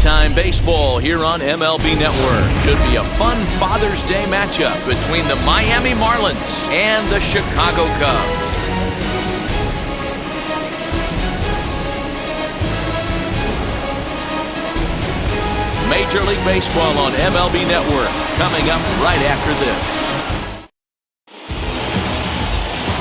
Primetime baseball here on MLB Network. Should be a fun Father's Day matchup between the Miami Marlins and the Chicago Cubs. Major League Baseball on MLB Network coming up right after this.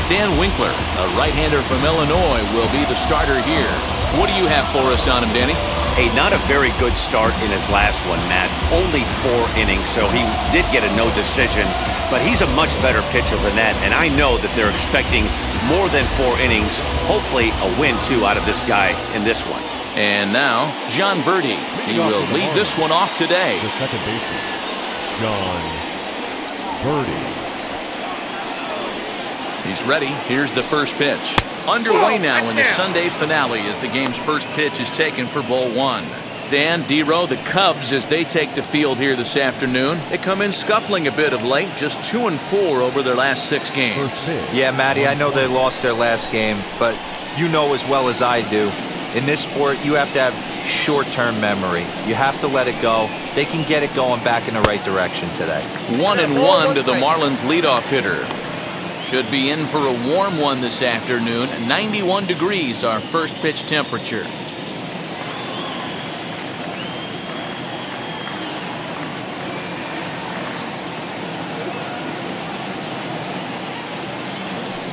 Dan Winkler, a right-hander from Illinois, will be the starter here. What do you have for us on him, Danny? Hey, not a very good start in his last one, Matt. Only 4 innings, so he did get a no decision. But he's a much better pitcher than that, and I know that they're expecting more than 4 innings. Hopefully a win, too, out of this guy in this one. And now, John Birdie. He will lead this one off today. The second baseman, John Birdie. He's ready. Here's the first pitch. Underway now in the Sunday finale as the game's first pitch is taken for ball 1. Dan, D-Row, the Cubs, as they take the field here this afternoon, they come in scuffling a bit of late, just 2-4 over their last 6 games. Yeah, Matty, I know they lost their last game, but you know as well as I do, in this sport, you have to have short-term memory. You have to let it go. They can get it going back in the right direction today. 1-1 to the Marlins leadoff hitter. Should be in for a warm one this afternoon. 91 degrees, our first pitch temperature.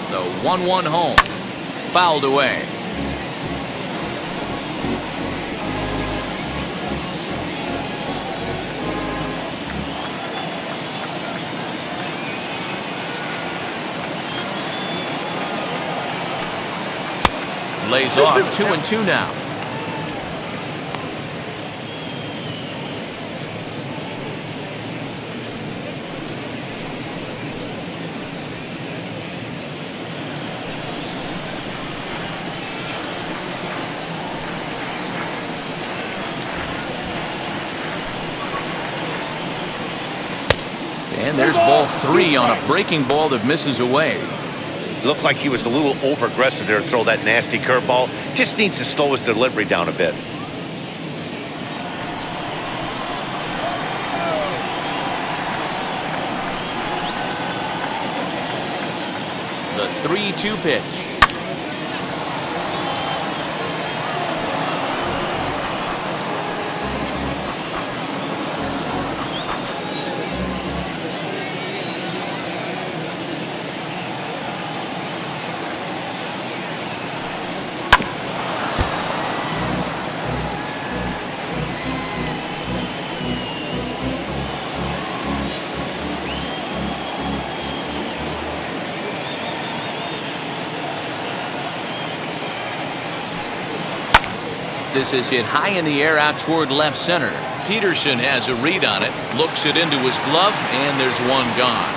The 1-1 home. Fouled away. Lays off. 2-2 now. And there's ball 3 on a breaking ball that misses away. Looked like he was a little over-aggressive there to throw that nasty curveball. Just needs to slow his delivery down a bit. The 3-2 pitch. This is hit high in the air out toward left center. Peterson has a read on it, looks it into his glove, and there's one gone.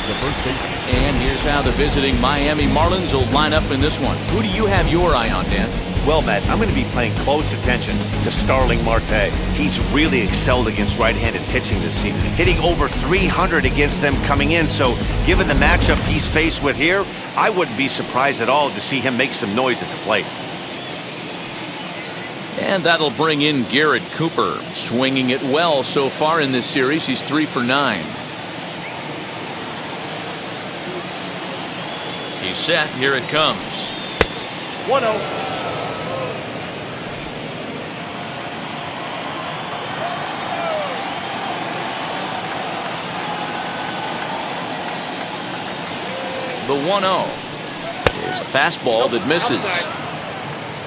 The first baseman. And here's how the visiting Miami Marlins will line up in this one. Who do you have your eye on, Dan? Well, Matt, I'm going to be paying close attention to Starling Marte. He's really excelled against right-handed pitching this season, hitting over 300 against them coming in. So given the matchup he's faced with here, I wouldn't be surprised at all to see him make some noise at the plate. And that'll bring in Garrett Cooper. Swinging it well so far in this series. He's 3 for 9. He's set. Here it comes. 1-0. The 1-0 is a fastball that misses.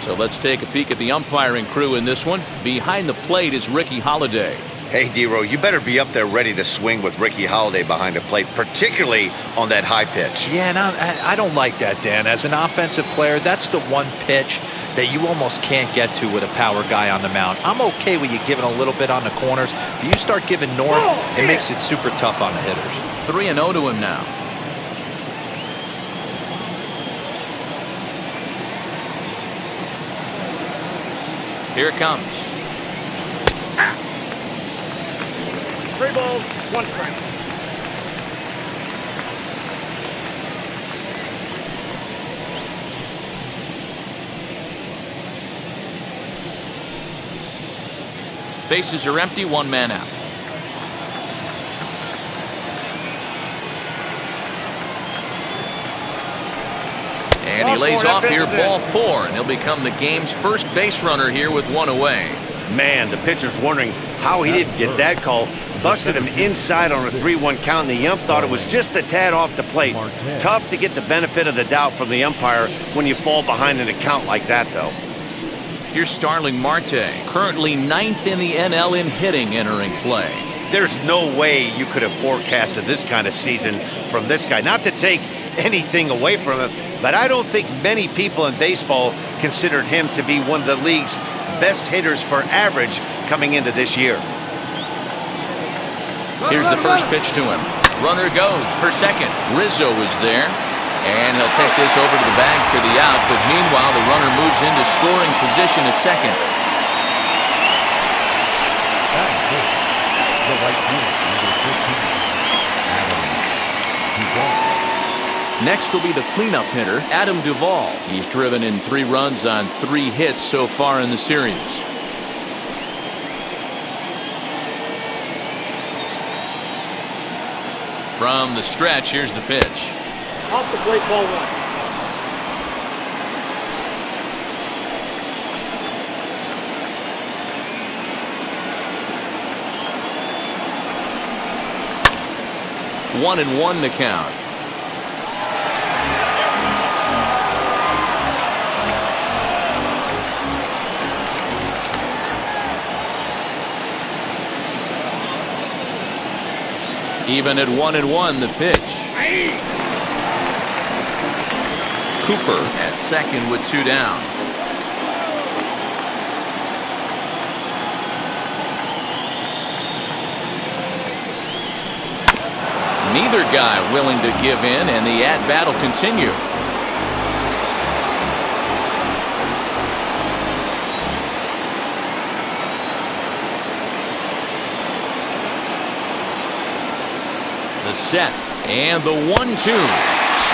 So let's take a peek at the umpiring crew in this one. Behind the plate is Ricky Holiday. Hey, D-Row, you better be up there ready to swing with Ricky Holiday behind the plate, particularly on that high pitch. Yeah, and I don't like that, Dan. As an offensive player, that's the one pitch that you almost can't get to with a power guy on the mound. I'm okay with you giving a little bit on the corners, but you start giving north, it makes it super tough on the hitters. 3-0 to him now. Here it comes. 3 balls, 1 strike. Bases are empty, one man out. And he lays off here, ball 4, and he'll become the game's first base runner here with one away. Man, the pitcher's wondering how he didn't get that call. Busted him inside on a 3-1 count, and the ump thought it was just a tad off the plate. Tough to get the benefit of the doubt from the umpire when you fall behind in a count like that, though. Here's Starling Marte, currently 9th in the NL in hitting, entering play. There's no way you could have forecasted this kind of season from this guy. Not to take anything away from him, but I don't think many people in baseball considered him to be one of the league's best hitters for average coming into this year. Here's the first pitch to him. Runner goes for second. Rizzo is there, and he'll take this over to the bag for the out, but meanwhile the runner moves into scoring position at second. The right field, number 15, Adam Duvall. Next will be the cleanup hitter, Adam Duvall. He's driven in 3 runs on 3 hits so far in the series. From the stretch, here's the pitch. Off the plate, ball 1. One and one the count. Even at 1-1, the pitch. Cooper at second with 2 down. Neither guy willing to give in, and the at-bat will continue. The set and the 1-2.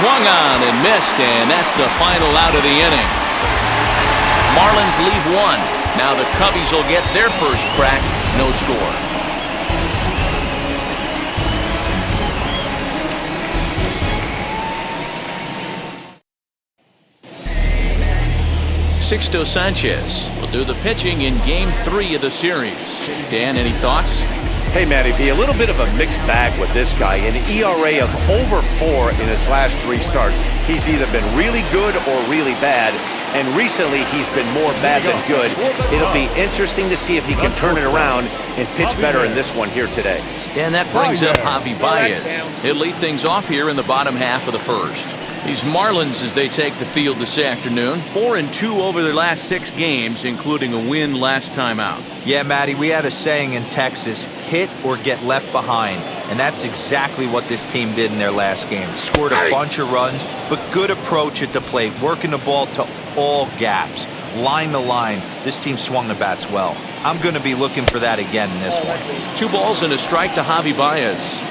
Swung on and missed, and that's the final out of the inning. Marlins leave 1. Now the Cubbies will get their first crack. No score. Sixto Sanchez will do the pitching in Game 3 of the series. Dan, any thoughts? Hey, Matty V, a little bit of a mixed bag with this guy. An ERA of over 4 in his last 3 starts. He's either been really good or really bad, and recently he's been more bad than good. It'll be interesting to see if he can turn it around and pitch better in this one here today. And that brings up Javi Baez. He'll lead things off here in the bottom half of the first. These Marlins, as they take the field this afternoon, 4-2 over their last 6 games, including a win last time out. Yeah, Matty, we had a saying in Texas, hit or get left behind. And that's exactly what this team did in their last game. Scored a bunch of runs, but good approach at the plate, working the ball to all gaps, line to line. This team swung the bats well. I'm going to be looking for that again in this one. 2 balls and a strike to Javi Baez.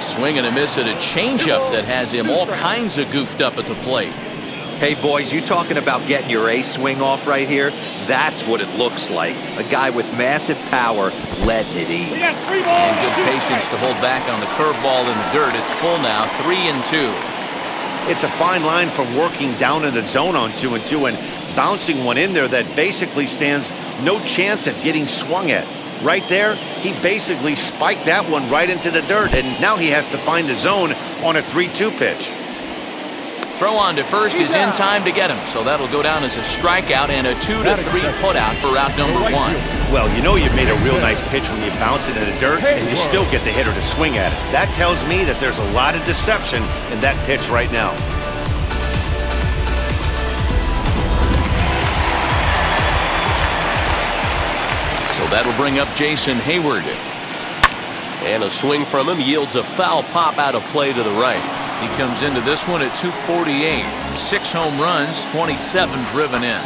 Swing and a miss at a changeup that has him all kinds of goofed up at the plate. Hey, boys, you talking about getting your A swing off right here? That's what it looks like. A guy with massive power letting it eat. And good patience to hold back on the curveball in the dirt. It's full now, 3-2. It's a fine line from working down in the zone on 2-2 and bouncing one in there that basically stands no chance at getting swung at. Right there, he basically spiked that one right into the dirt, and now he has to find the zone on a 3-2 pitch. Throw on to first is in time to get him, so that'll go down as a strikeout and a 2-3 putout for out number 1. Well, you know you've made a real nice pitch when you bounce it in the dirt and you still get the hitter to swing at it. That tells me that there's a lot of deception in that pitch right now. So that'll bring up Jason Hayward. And a swing from him yields a foul pop out of play to the right. He comes into this one at 248. 6 home runs, 27 driven in.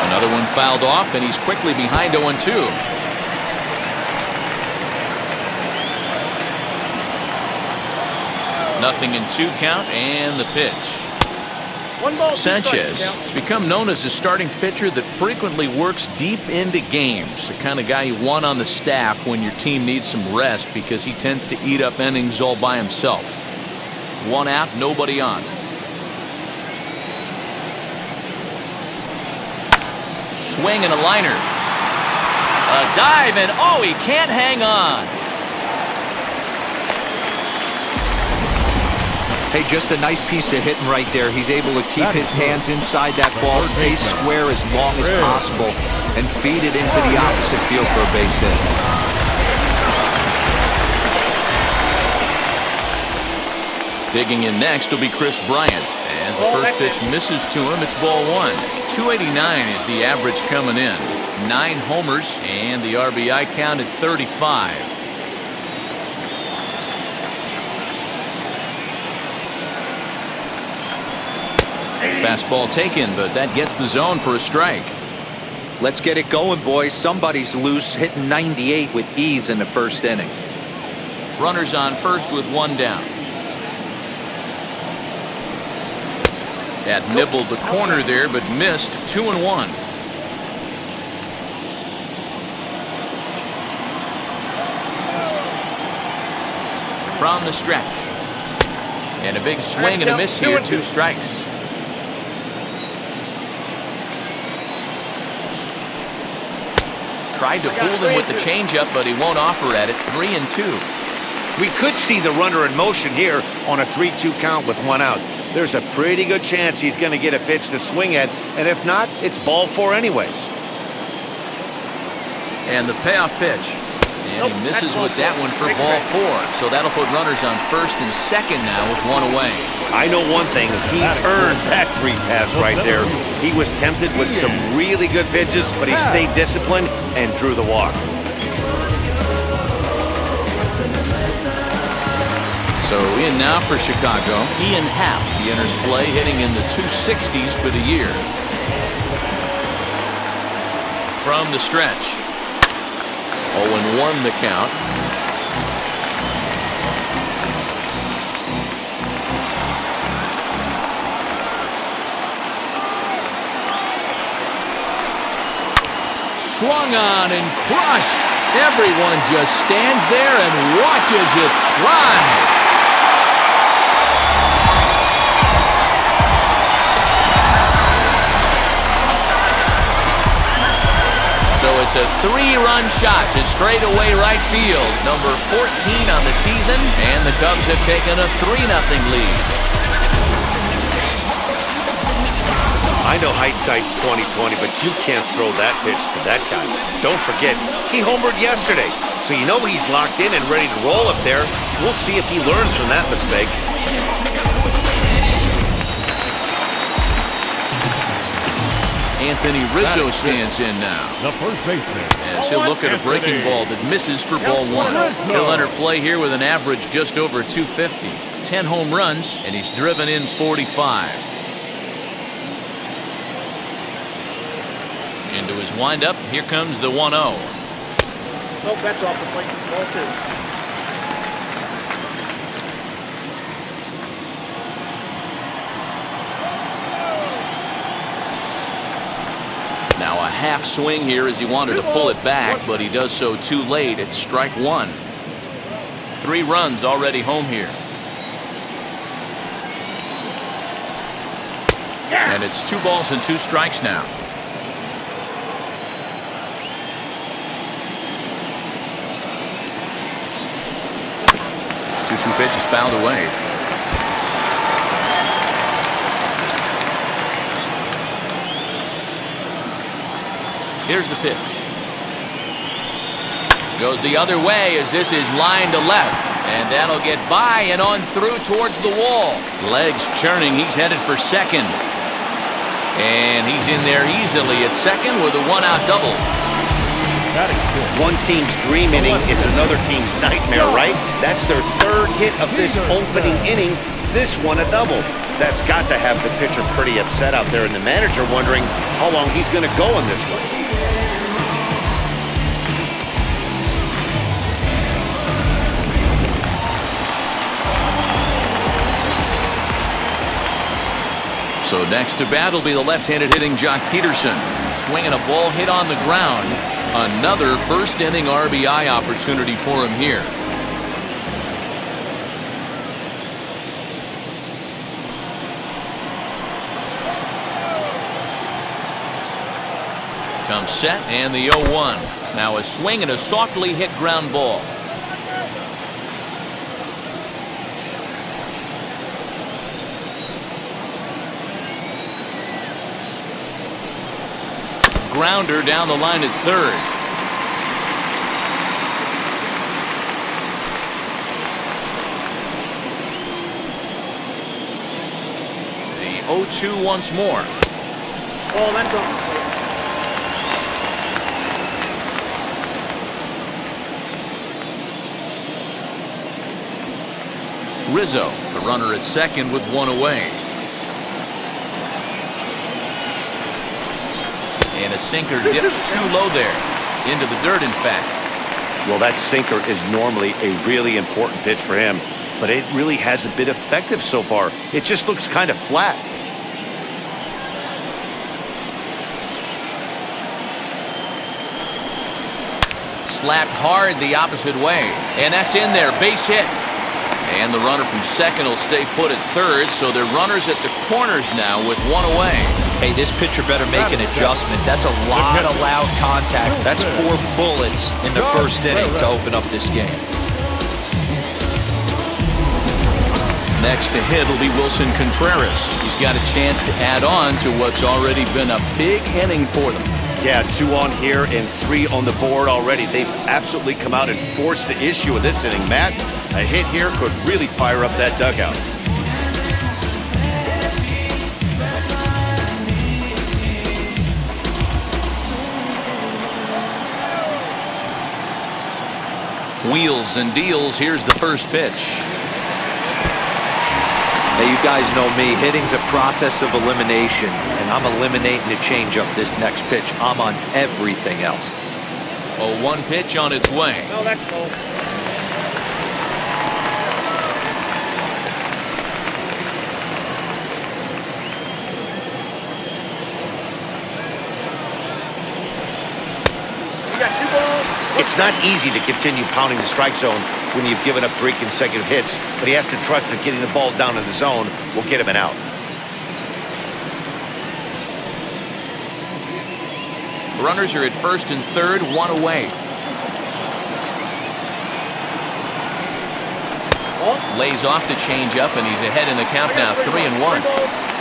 Another one fouled off, and he's quickly behind 0-2. 0-2 count, and the pitch. 1 ball, 2 strikes, Sanchez count. has become known as a starting pitcher that frequently works deep into games. The kind of guy you want on the staff when your team needs some rest because he tends to eat up innings all by himself. 1 out, nobody on. Swing and a liner. A dive, and oh, he can't hang on. Hey, just a nice piece of hitting right there. He's able to keep his hands inside that ball, stay square as long as possible, and feed it into the opposite field for a base hit. Digging in next will be Chris Bryant. As the first pitch misses to him, it's ball 1. 289 is the average coming in. 9 homers, and the RBI count at 35. Fastball taken, but that gets the zone for a strike. Let's get it going, boys. Somebody's loose, hitting 98 with ease in the first inning. Runners on first with 1 down. That nibbled the corner there, but missed. 2-1. From the stretch. And a big swing and a miss here. 2 strikes. Tried to fool him with the changeup, but he won't offer at it. 3-2. We could see the runner in motion here on a 3-2 count with 1 out. There's a pretty good chance he's going to get a pitch to swing at, and if not, it's ball 4 anyways. And the payoff pitch. And he misses with that one for ball 4. So that'll put runners on first and second now with 1 away. I know one thing, he earned that free pass right there. He was tempted with some really good pitches, but he stayed disciplined and drew the walk. So in now for Chicago, Ian Happ. He enters play hitting in the 260s for the year. From the stretch. 0-1 the count. Swung on and crushed. Everyone just stands there and watches it fly. So it's a 3-run shot to straightaway right field. Number 14 on the season, and the Cubs have taken a 3-0 lead. I know hindsight's 20/20, but you can't throw that pitch to that guy. Don't forget, he homered yesterday, so you know he's locked in and ready to roll up there. We'll see if he learns from that mistake. Anthony Rizzo stands in now. The first baseman. As he'll look at a breaking ball that misses for ball 1. He'll enter play here with an average just over 250. 10 home runs, and he's driven in 45. Into his windup, here comes the 1-0. Nope, that's off the plate. Ball 2. Now a half swing here as he wanted to pull it back, but he does so too late. It's strike 1. 3 runs already home here. And it's 2 balls and 2 strikes now. 2-2 pitch is fouled away. Here's the pitch. Goes the other way as this is lined to left. And that'll get by and on through towards the wall. Legs churning. He's headed for second. And he's in there easily at second with a 1-out double. One team's dream inning is another team's nightmare, right? That's their 3rd hit of this opening inning. This one a double. That's got to have the pitcher pretty upset out there, and the manager wondering how long he's going to go in this one. So next to bat will be the left-handed hitting Jock Peterson. Swinging a ball hit on the ground. Another first inning RBI opportunity for him here. Comes set and the 0-1. Now a swing and a softly hit ground ball. Grounder down the line at third. The 0-2 once more. Oh, that's off. Rizzo, the runner at second with one away. And a sinker dips too low there. Into the dirt, in fact. Well, that sinker is normally a really important pitch for him, but it really hasn't been effective so far. It just looks kind of flat. Slapped hard the opposite way. And that's in there. Base hit. And the runner from second will stay put at third, so they're runners at the corners now with one away. Hey, this pitcher better make an adjustment. That's a lot of loud contact. That's 4 bullets in the first inning to open up this game. Next to hit will be Wilson Contreras. He's got a chance to add on to what's already been a big inning for them. Yeah, 2 on here and 3 on the board already. They've absolutely come out and forced the issue in this inning, Matt. A hit here could really fire up that dugout. Wheels and deals. Here's the first pitch. Hey, you guys know me. Hitting's a process of elimination, and I'm eliminating the changeup this next pitch. I'm on everything else. 0-1 pitch on its way. No, that's cool. It's not easy to continue pounding the strike zone when you've given up 3 consecutive hits, but he has to trust that getting the ball down in the zone will get him an out. Runners are at first and third, one away. Lays off the changeup, and he's ahead in the count now, 3-1.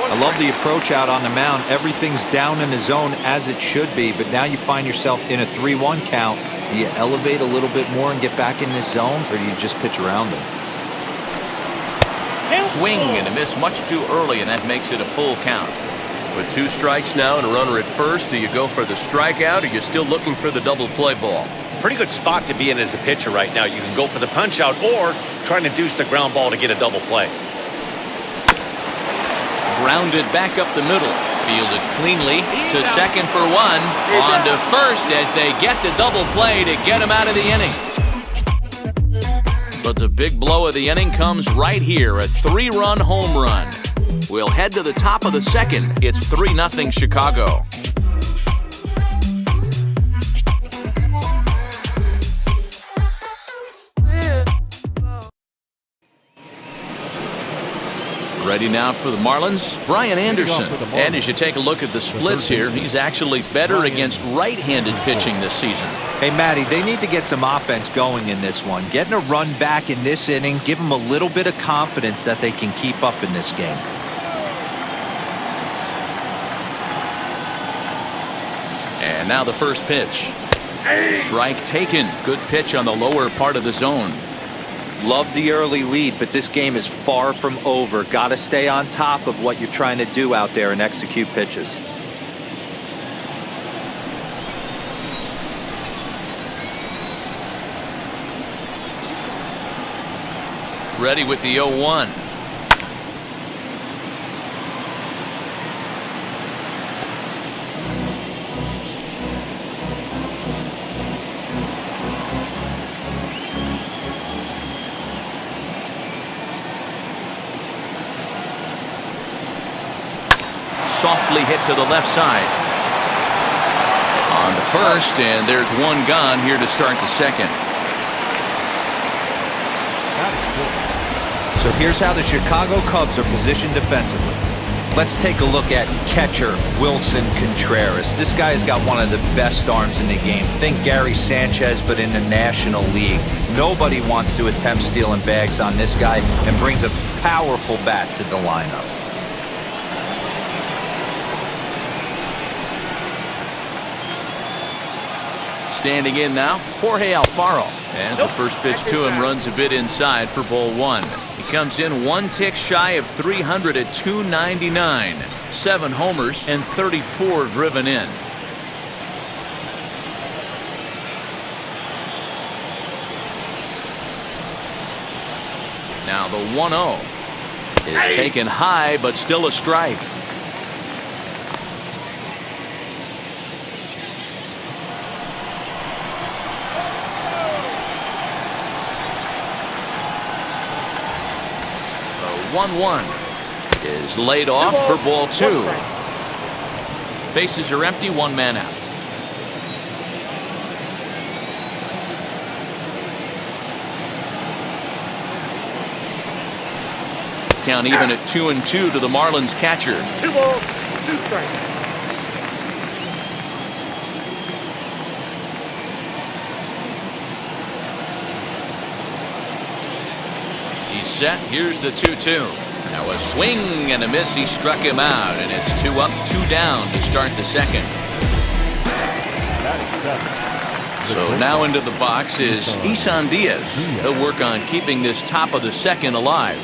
I love the approach out on the mound. Everything's down in the zone as it should be, but now you find yourself in a 3-1 count. Do you elevate a little bit more and get back in this zone, or do you just pitch around them? Swing and a miss much too early, and that makes it a full count. With 2 strikes now and a runner at first, do you go for the strikeout, or you're still looking for the double play ball? Pretty good spot to be in as a pitcher right now. You can go for the punch out or trying to deuce the ground ball to get a double play. Grounded back up the middle. Fielded cleanly to second for 1. On to first as they get the double play to get him out of the inning. But the big blow of the inning comes right here, a 3-run home run. We'll head to the top of the second. It's 3-0 Chicago. Ready now for the Marlins, Brian Anderson. And as you take a look at the splits here, he's actually better against right-handed pitching this season. Hey, Matty, they need to get some offense going in this one. Getting a run back in this inning, give them a little bit of confidence that they can keep up in this game. And now the first pitch. Strike taken. Good pitch on the lower part of the zone. Love the early lead, but this game is far from over. Got to stay on top of what you're trying to do out there and execute pitches. Ready with the 0-1. softly hit to the left side. On the first, and there's one gone here to start the second. So here's how the Chicago Cubs are positioned defensively. Let's take a look at catcher Wilson Contreras. This guy has got one of the best arms in the game. Think Gary Sanchez, but in the National League. Nobody wants to attempt stealing bags on this guy, and brings a powerful bat to the lineup. Standing in now, Jorge Alfaro. As the first pitch to him runs a bit inside for ball one. He comes in one tick shy of 300 at 299. 7 homers and 34 driven in. Now the 1-0 is taken high, but still a strike. The 1-1 is laid off for ball 2. Bases are empty, 1 man out. Count even at 2-2 to the Marlins catcher. 2 balls, 2 strikes. He's set. Here's the 2-2. Now a swing and a miss. He struck him out, and it's 2 up, 2 down to start the second. So now into the box is Isan Diaz. He'll work on keeping this top of the second alive.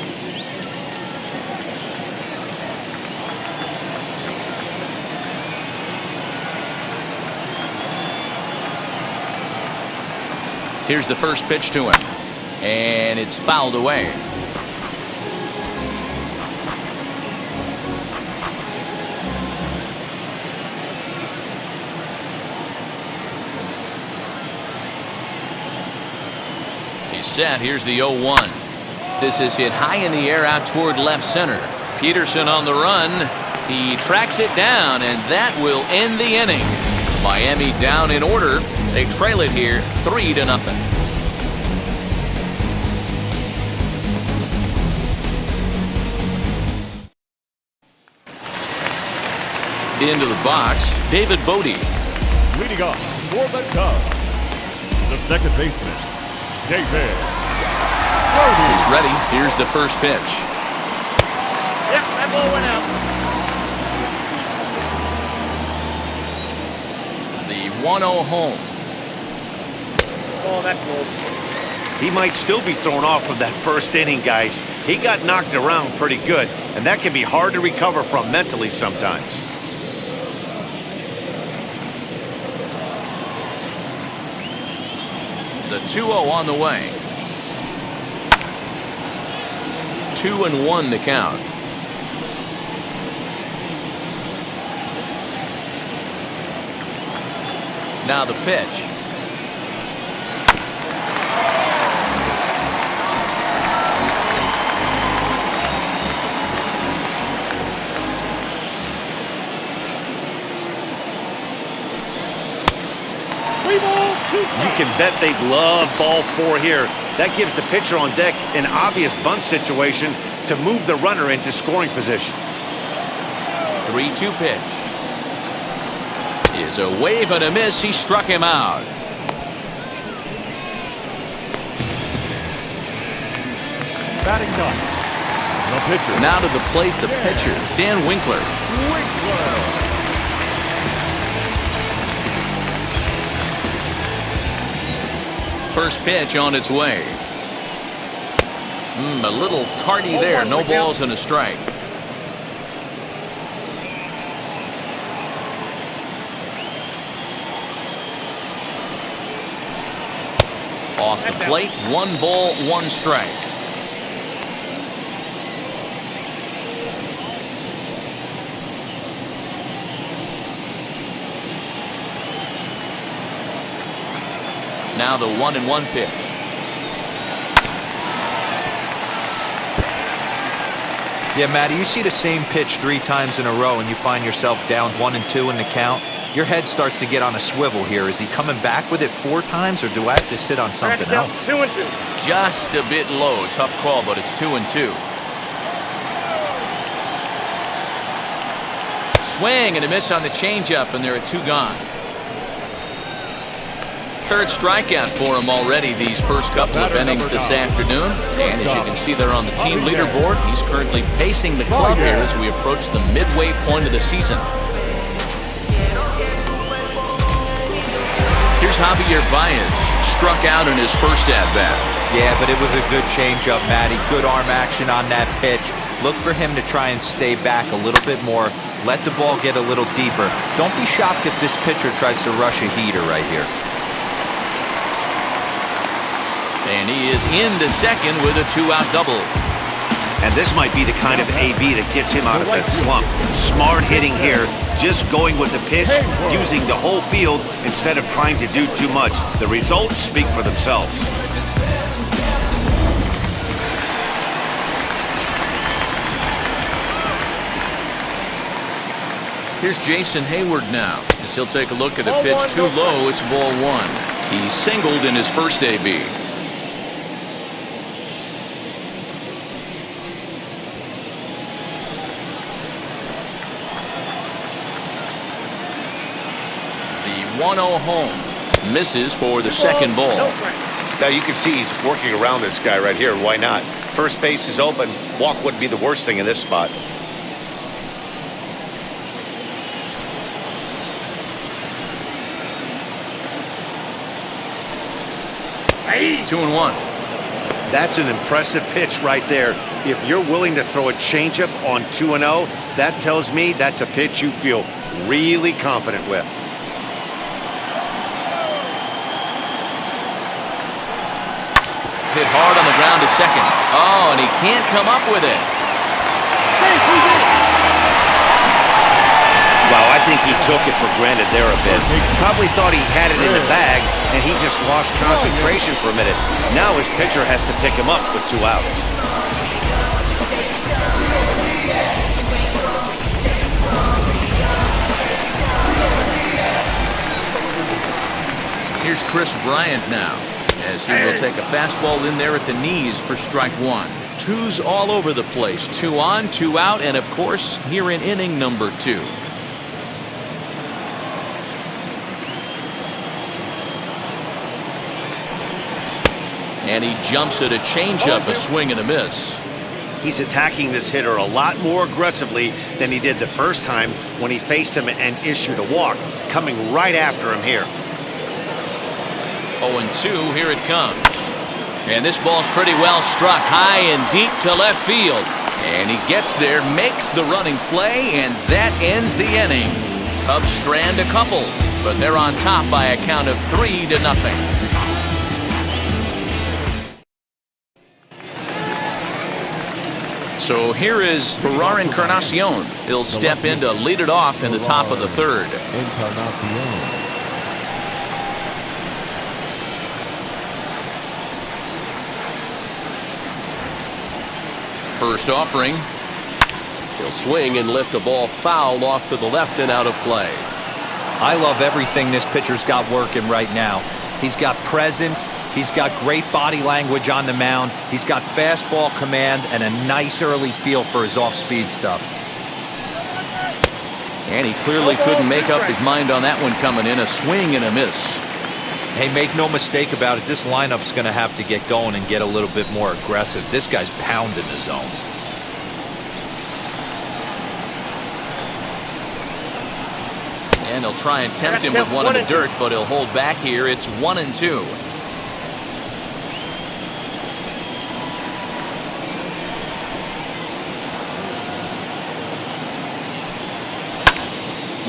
Here's the first pitch to him, and it's fouled away. He's set. Here's the 0-1. This is hit high in the air out toward left center. Peterson on the run. He tracks it down, and that will end the inning. Miami down in order. They trail it here 3-0. Into the box, David Bodie. Leading off for the Cubs, the second baseman, David Bodie. He's ready. Here's the first pitch. Yep, that ball went out. The 1-0 home. Oh, that's close. He might still be thrown off from that first inning, guys. He got knocked around pretty good, and that can be hard to recover from mentally sometimes. The 2-0 on the way. 2-1 the count. Now the pitch. You can bet they love ball 4 here. That gives the pitcher on deck an obvious bunt situation to move the runner into scoring position. 3-2 pitch. Is a wave and a miss. He struck him out. Batting done. The pitcher. Now to the plate, the pitcher, Dan Winkler. First pitch on its way. A little tardy there. No balls and a strike. Off the plate, 1 ball, 1 strike. Now the 1-1 pitch. Yeah, Matty, you see the same pitch 3 times in a row and you find yourself down 1-2 in the count. Your head starts to get on a swivel here. Is he coming back with it 4 times, or do I have to sit on something else? 2-2. Just a bit low. Tough call, but it's 2-2. Swing and a miss on the changeup, and there are 2 gone. 3rd strikeout for him already these first couple of innings this afternoon. And as you can see there on the team leaderboard, he's currently pacing the club here as we approach the midway point of the season. Here's Javier Baez, struck out in his first at-bat. Yeah, but it was a good changeup, Matty. Good arm action on that pitch. Look for him to try and stay back a little bit more. Let the ball get a little deeper. Don't be shocked if this pitcher tries to rush a heater right here. And he is into second with a 2-out double. And this might be the kind of AB that gets him out of that slump. Smart hitting here, just going with the pitch, using the whole field instead of trying to do too much. The results speak for themselves. Here's Jason Hayward now, as he'll take a look at a pitch too low. It's ball 1. He singled in his first AB. The 1-0 home misses for the second ball. Now you can see he's working around this guy right here. Why not? First base is open. Walk wouldn't be the worst thing in this spot. Hey. 2-1. That's an impressive pitch right there. If you're willing to throw a changeup on 2-0, that tells me that's a pitch you feel really confident with. Hit hard on the ground to second. Oh, and he can't come up with it. Well, I think he took it for granted there a bit. Probably thought he had it in the bag, and he just lost concentration for a minute. Now his pitcher has to pick him up with 2 outs. Here's Chris Bryant now, as he will take a fastball in there at the knees for strike 1. 2's all over the place. 2 on, 2 out, and of course, here in inning number 2. And he jumps at a changeup, a swing and a miss. He's attacking this hitter a lot more aggressively than he did the first time when he faced him and issued a walk, coming right after him here. 0-2, here it comes. And this ball's pretty well struck high and deep to left field. And he gets there, makes the running play, and that ends the inning. Cubs strand a couple, but they're on top by a count of 3-0. So here is Ferrar Encarnacion. He'll step in to lead it off in the top of the 3rd. First offering. He'll swing and lift a ball foul off to the left and out of play. I love everything this pitcher's got working right now. He's got presence. He's got great body language on the mound. He's got fastball command and a nice early feel for his off-speed stuff. And he clearly couldn't make up his mind on that one coming in. A swing and a miss. Hey, make no mistake about it. This lineup's going to have to get going and get a little bit more aggressive. This guy's pounding the zone. And he'll try and tempt him with one in the dirt, but he'll hold back here. It's 1-2.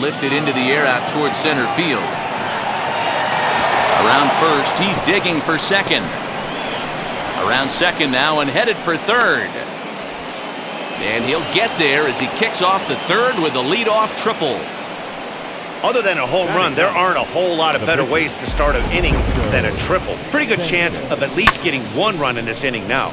Lifted into the air out towards center field. Around first, he's digging for second. Around second now and headed for third. And he'll get there as he kicks off the third with a leadoff triple. Other than a home run, there aren't a whole lot of better ways to start an inning than a triple. Pretty good chance of at least getting 1 run in this inning now.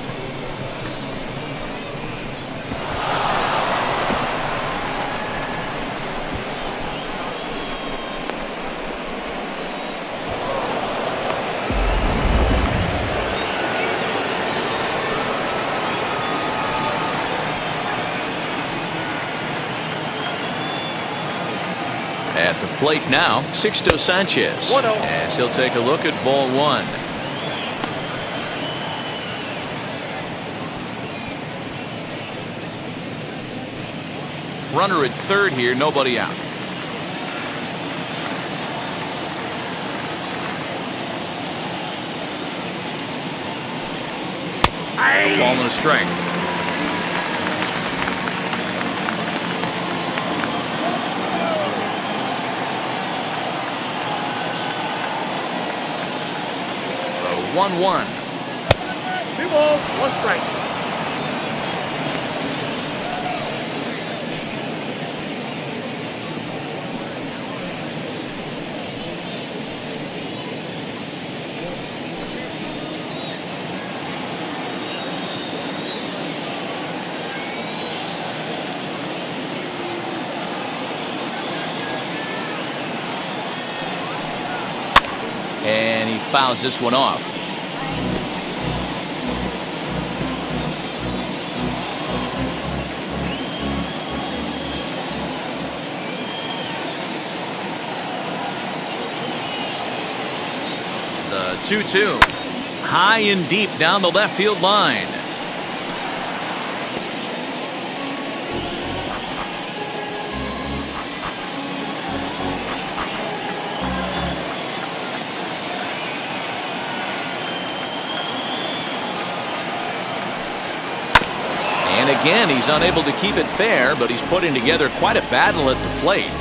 plate now, Sixto Sanchez. 1-0. As he'll take a look at ball one. Runner at third here, nobody out. Ball and a strike. The 1-1. 2 balls, 1 strike. And he fouls this one off. The 2-2. High and deep down the left field line. And again, he's unable to keep it fair, but he's putting together quite a battle at the plate.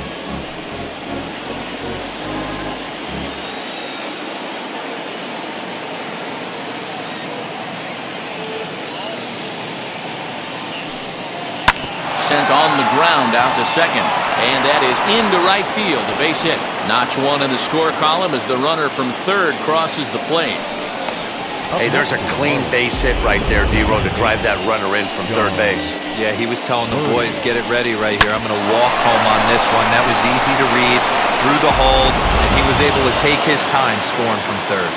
Sent on the ground out to second, and that is into right field, a base hit. Notch one in the score column as the runner from third crosses the plate. Hey, there's a clean base hit right there, D-Ro, to drive that runner in from third base. Yeah, he was telling the boys, get it ready right here. I'm going to walk home on this one. That was easy to read through the hold, and he was able to take his time scoring from third.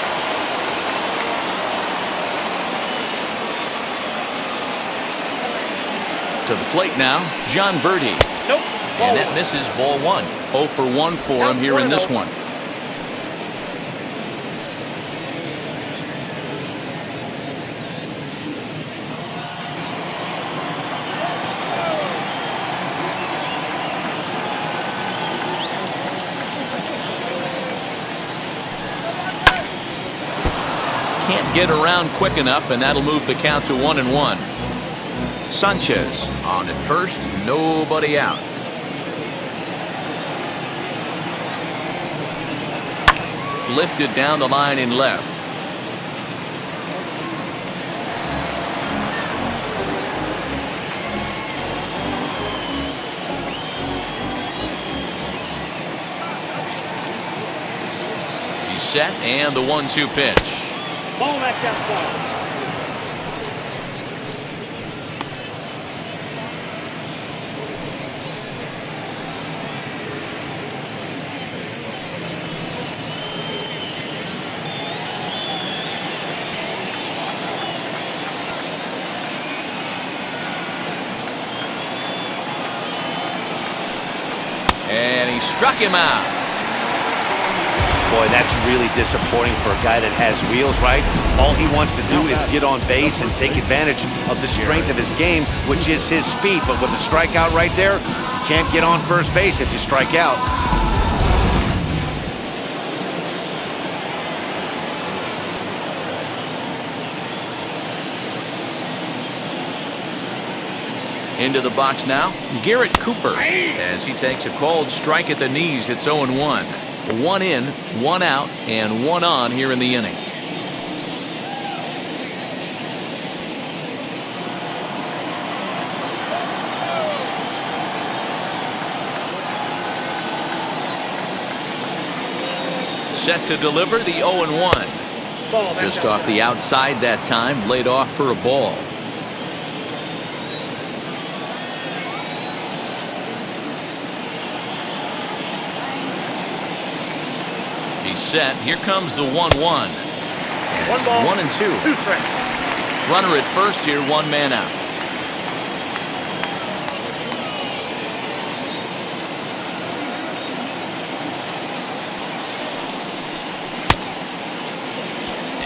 To the plate now, John Birdie. Nope. And that misses ball one. 0 for 1 for him here in this one. Can't get around quick enough, and that'll move the count to 1-1. Sanchez on at first, nobody out. Lifted down the line in left. He's set, and the 1-2 pitch. Ball that's outside. And he struck him out. Boy, that's really disappointing for a guy that has wheels, right? All he wants to do is get on base and take advantage of the strength of his game, which is his speed. But with a strikeout right there, you can't get on first base if you strike out. Into the box now, Garrett Cooper, as he takes a called strike at the knees. It's 0-1. 1 in, 1 out, and 1 on here in the inning. Set to deliver the 0-1. Just off the outside that time, laid off for a ball. He's set. Here comes the 1-1. 1 ball. 1-2. 2 strikes. Runner at first here, 1 man out.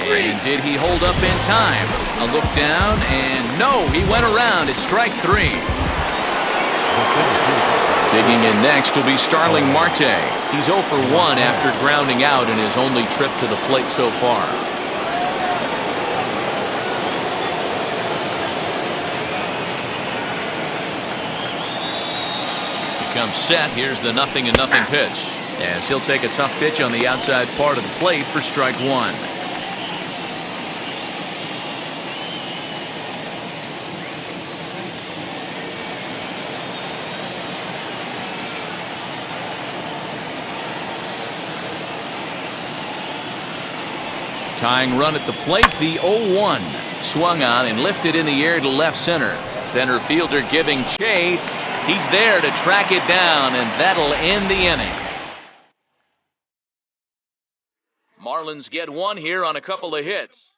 And did he hold up in time? A look down, and no, he went around. It's strike 3. Digging in next will be Starling Marte. He's 0 for 1 after grounding out in his only trip to the plate so far. He comes set. Here's the 0-0 pitch. As he'll take a tough pitch on the outside part of the plate for strike 1. Tying run at the plate, the 0-1. Swung on and lifted in the air to left center. Center fielder giving chase. He's there to track it down, and that'll end the inning. Marlins get one here on a couple of hits.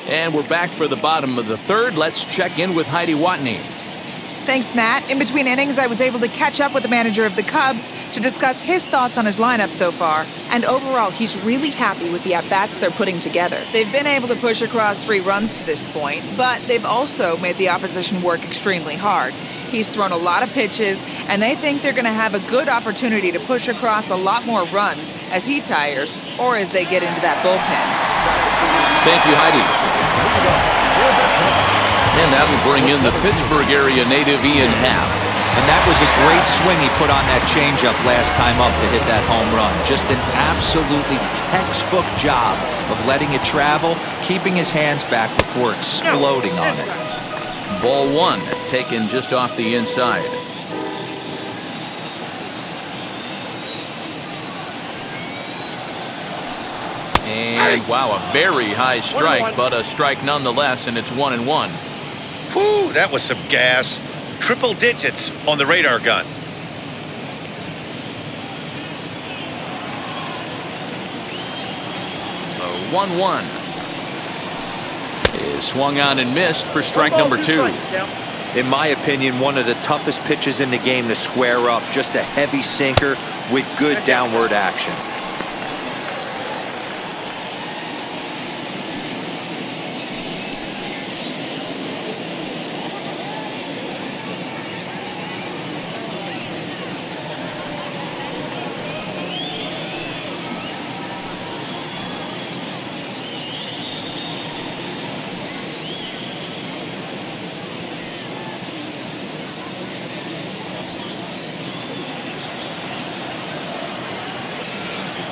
And we're back for the bottom of the third. Let's check in with Heidi Watney. Thanks, Matt. In between innings, I was able to catch up with the manager of the Cubs to discuss his thoughts on his lineup so far. And overall, he's really happy with the at-bats they're putting together. They've been able to push across 3 runs to this point, but they've also made the opposition work extremely hard. He's thrown a lot of pitches, and they think they're going to have a good opportunity to push across a lot more runs as he tires or as they get into that bullpen. Thank you, Heidi. And that will bring in the Pittsburgh area native Ian Happ. And that was a great swing he put on that changeup last time up to hit that home run. Just an absolutely textbook job of letting it travel, keeping his hands back before exploding on it. Ball 1, taken just off the inside. And wow, a very high strike, but a strike nonetheless, and it's 1-1. Whew, that was some gas. Triple digits on the radar gun. A 1-1 is swung on and missed for strike number 2. In my opinion, one of the toughest pitches in the game to square up. Just a heavy sinker with good downward action.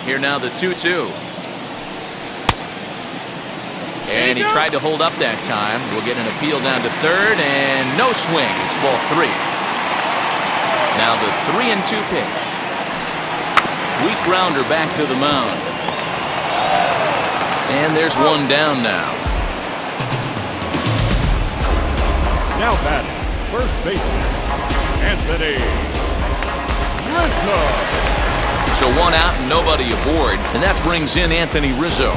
Here now the 2-2. And he tried to hold up that time. We'll get an appeal down to third, and no swing. It's ball 3. Now the 3-2 pitch. Weak grounder back to the mound. And there's one down now. Now batting, first baseman, Anthony Rizzo. So 1 out and nobody aboard, and that brings in Anthony Rizzo.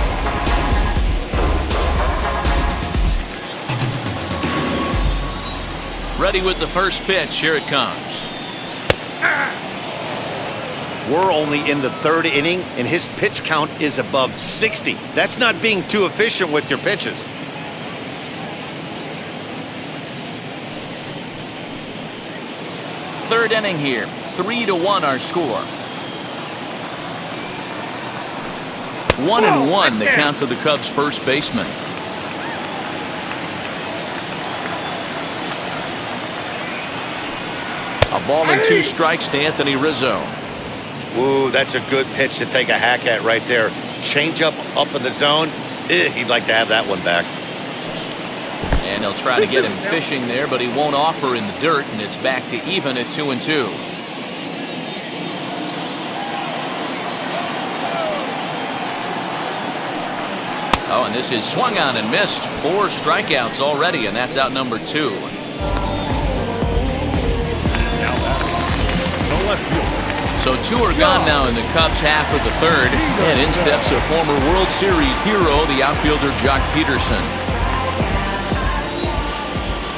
Ready with the first pitch. Here it comes. We're only in the 3rd inning, and his pitch count is above 60. That's not being too efficient with your pitches. Third inning here. 3-1 our score. 1-1 the count to the Cubs' first baseman. A ball and 2 strikes to Anthony Rizzo. Ooh, that's a good pitch to take a hack at right there. Change up in the zone. He'd like to have that one back. And he'll try to get him fishing there, but he won't offer in the dirt, and it's back to even at 2-2. Oh, and this is swung on and missed. 4 strikeouts already, and that's out number 2. So 2 are gone now in the Cubs' half of the third, and in steps a former World Series hero, the outfielder Jock Peterson.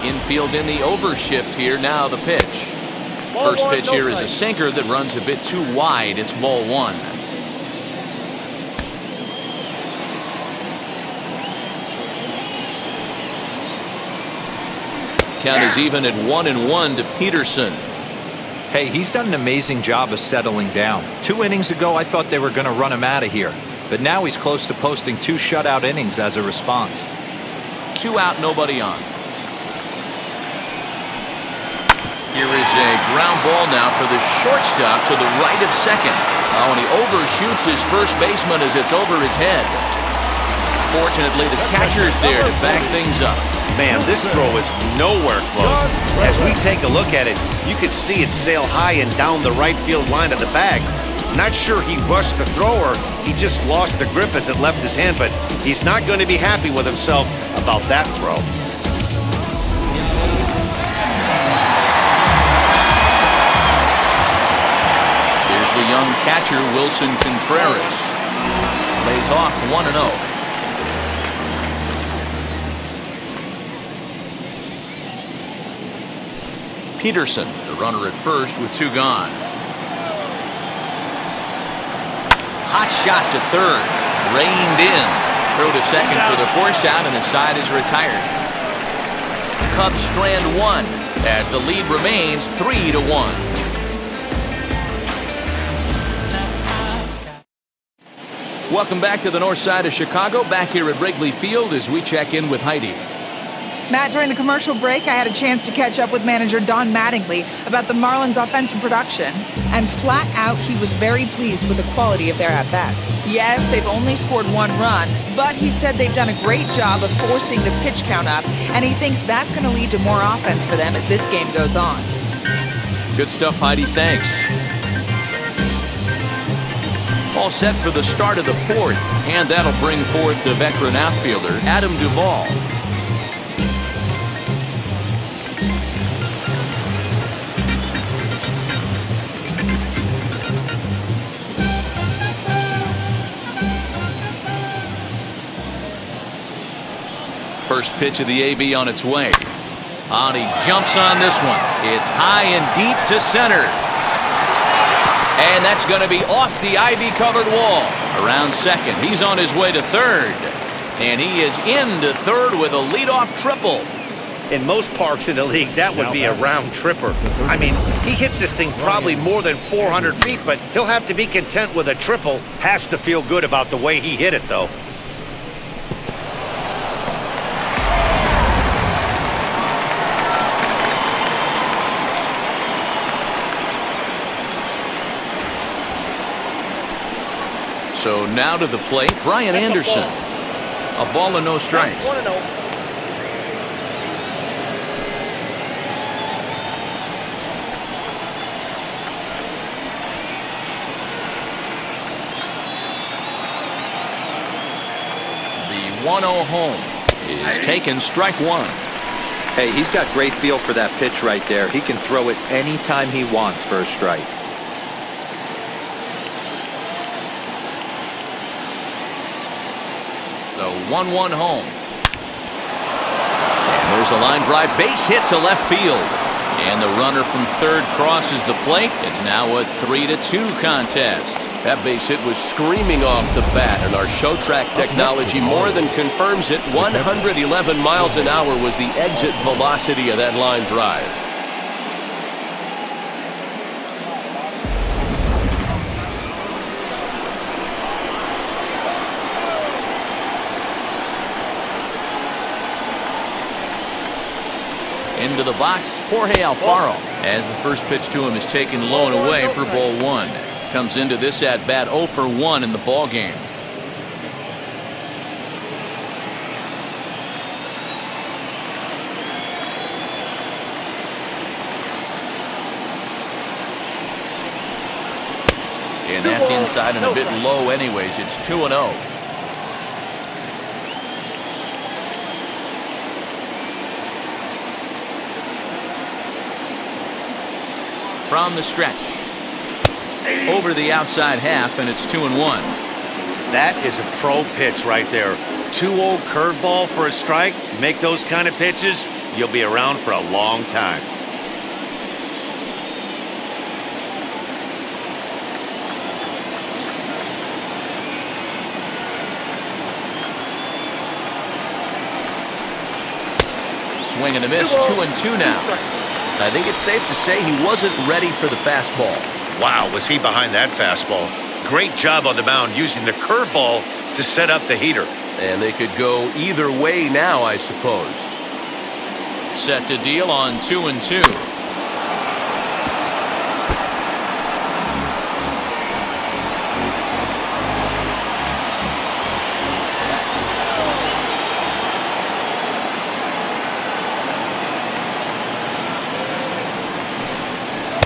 Infield in the overshift here. Now the pitch. First pitch here is a sinker that runs a bit too wide. It's ball one. Count is even at 1-1 to Peterson. Hey, he's done an amazing job of settling down. 2 innings ago, I thought they were going to run him out of here. But now he's close to posting 2 shutout innings as a response. 2 out, nobody on. Here is a ground ball now for the shortstop to the right of second. Oh, and he overshoots his first baseman as it's over his head. Fortunately, the catcher's there to back things up. Man, this throw is nowhere close. As we take a look at it, you can see it sail high and down the right field line of the bag. Not sure he rushed the throw or he just lost the grip as it left his hand, but he's not going to be happy with himself about that throw. Here's the young catcher, Wilson Contreras. Lays off 1-0. Peterson, the runner at first with 2 gone. Hot shot to third. Reined in. Throw to second for the force out, and the side is retired. Cubs strand 1 as the lead remains 3-1. Welcome back to the north side of Chicago. Back here at Wrigley Field as we check in with Heidi. Matt, during the commercial break, I had a chance to catch up with manager Don Mattingly about the Marlins' offensive production. And flat out, he was very pleased with the quality of their at-bats. Yes, they've only scored 1 run, but he said they've done a great job of forcing the pitch count up, and he thinks that's going to lead to more offense for them as this game goes on. Good stuff, Heidi. Thanks. All set for the start of the 4th, and that'll bring forth the veteran outfielder, Adam Duvall. First pitch of the AB on its way. And he jumps on this one. It's high and deep to center. And that's going to be off the ivy-covered wall. Around second. He's on his way to third. And he is into third with a leadoff triple. In most parks in the league, that would be a round tripper. I mean, he hits this thing probably more than 400 feet, but he'll have to be content with a triple. Has to feel good about the way he hit it, though. So now to the plate, Brian Anderson. A ball and no strikes. 1-0. The 1-0 home is taken, strike 1. Hey, he's got great feel for that pitch right there. He can throw it anytime he wants for a strike. The 1-1 home. And there's a line drive, base hit to left field. And the runner from third crosses the plate. It's now a 3-2 contest. That base hit was screaming off the bat, and our show track technology more than confirms it. 111 miles an hour was the exit velocity of that line drive. Into the box, Jorge Alfaro, as the first pitch to him is taken low and away for ball 1. Comes into this at bat 0 for 1 in the ball game. And that's inside and a bit low anyways. It's 2-0. From the stretch. Over the outside half, and it's 2-1. That is a pro pitch right there. 2-0 curveball for a strike. You make those kind of pitches, you'll be around for a long time. Swing and a miss, 2-2 now. I think it's safe to say he wasn't ready for the fastball. Wow, was he behind that fastball. Great job on the mound using the curveball to set up the heater. And they could go either way now, I suppose. Set to deal on 2-2.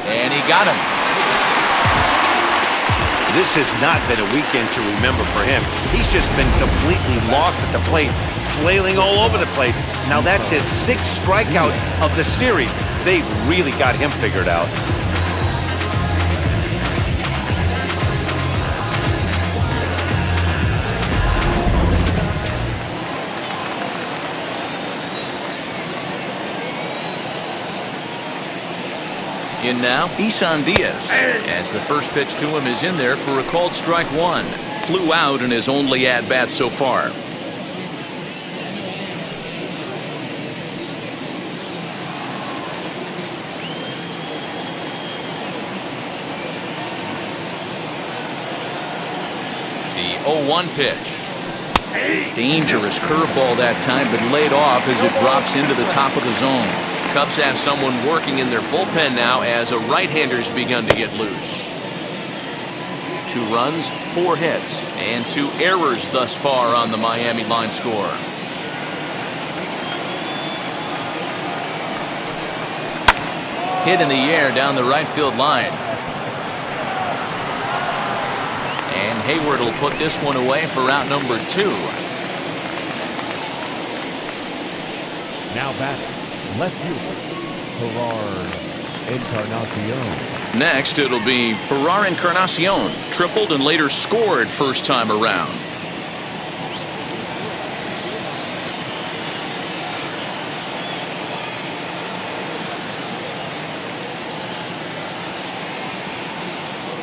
And he got him. This has not been a weekend to remember for him. He's just been completely lost at the plate, flailing all over the place. Now that's his 6th strikeout of the series. They've really got him figured out. In now, Isan Diaz, as the first pitch to him is in there for a called strike 1. Flew out in his only at-bat so far. The 0-1 pitch. Dangerous curveball that time, but laid off as it drops into the top of the zone. Cubs have someone working in their bullpen now as a right-hander's begun to get loose. 2 runs, 4 hits, and 2 errors thus far on the Miami line score. Hit in the air down the right field line. And Hayward will put this one away for out number 2. Now batting, left fielder, Gerard Encarnacion. Next, it'll be Gerard Encarnacion, tripled and later scored first time around.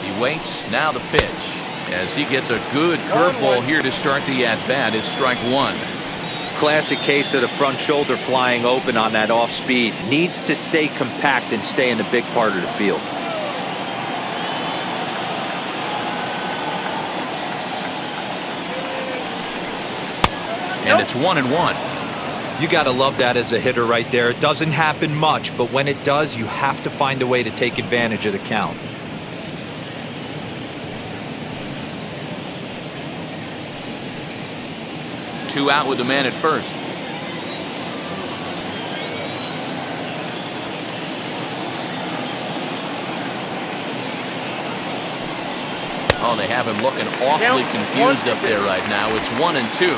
He waits, now the pitch. As he gets a good curveball here to start the at-bat, it's strike 1. Classic case of the front shoulder flying open on that off speed. Needs to stay compact and stay in the big part of the field. And it's 1-1. You got to love that as a hitter right there. It doesn't happen much, but when it does, you have to find a way to take advantage of the count. Two out with the man at first. Oh, they have him looking awfully confused up there right now. It's 1-2.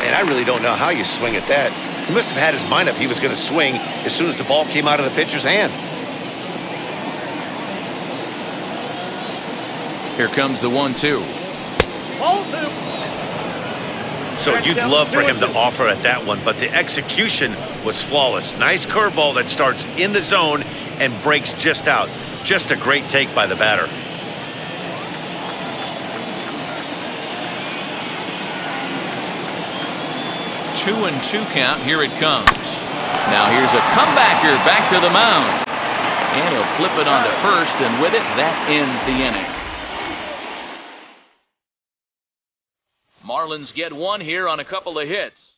And I really don't know how you swing at that. He must have had his mind up he was going to swing as soon as the ball came out of the pitcher's hand. Here comes the 1-2. So you'd love for him to offer at that one, but the execution was flawless. Nice curveball that starts in the zone and breaks just out. Just a great take by the batter. Two and 2 count. Here it comes. Now here's a comebacker back to the mound. And he'll flip it onto first, and with it, that ends the inning. Marlins get one here on a couple of hits.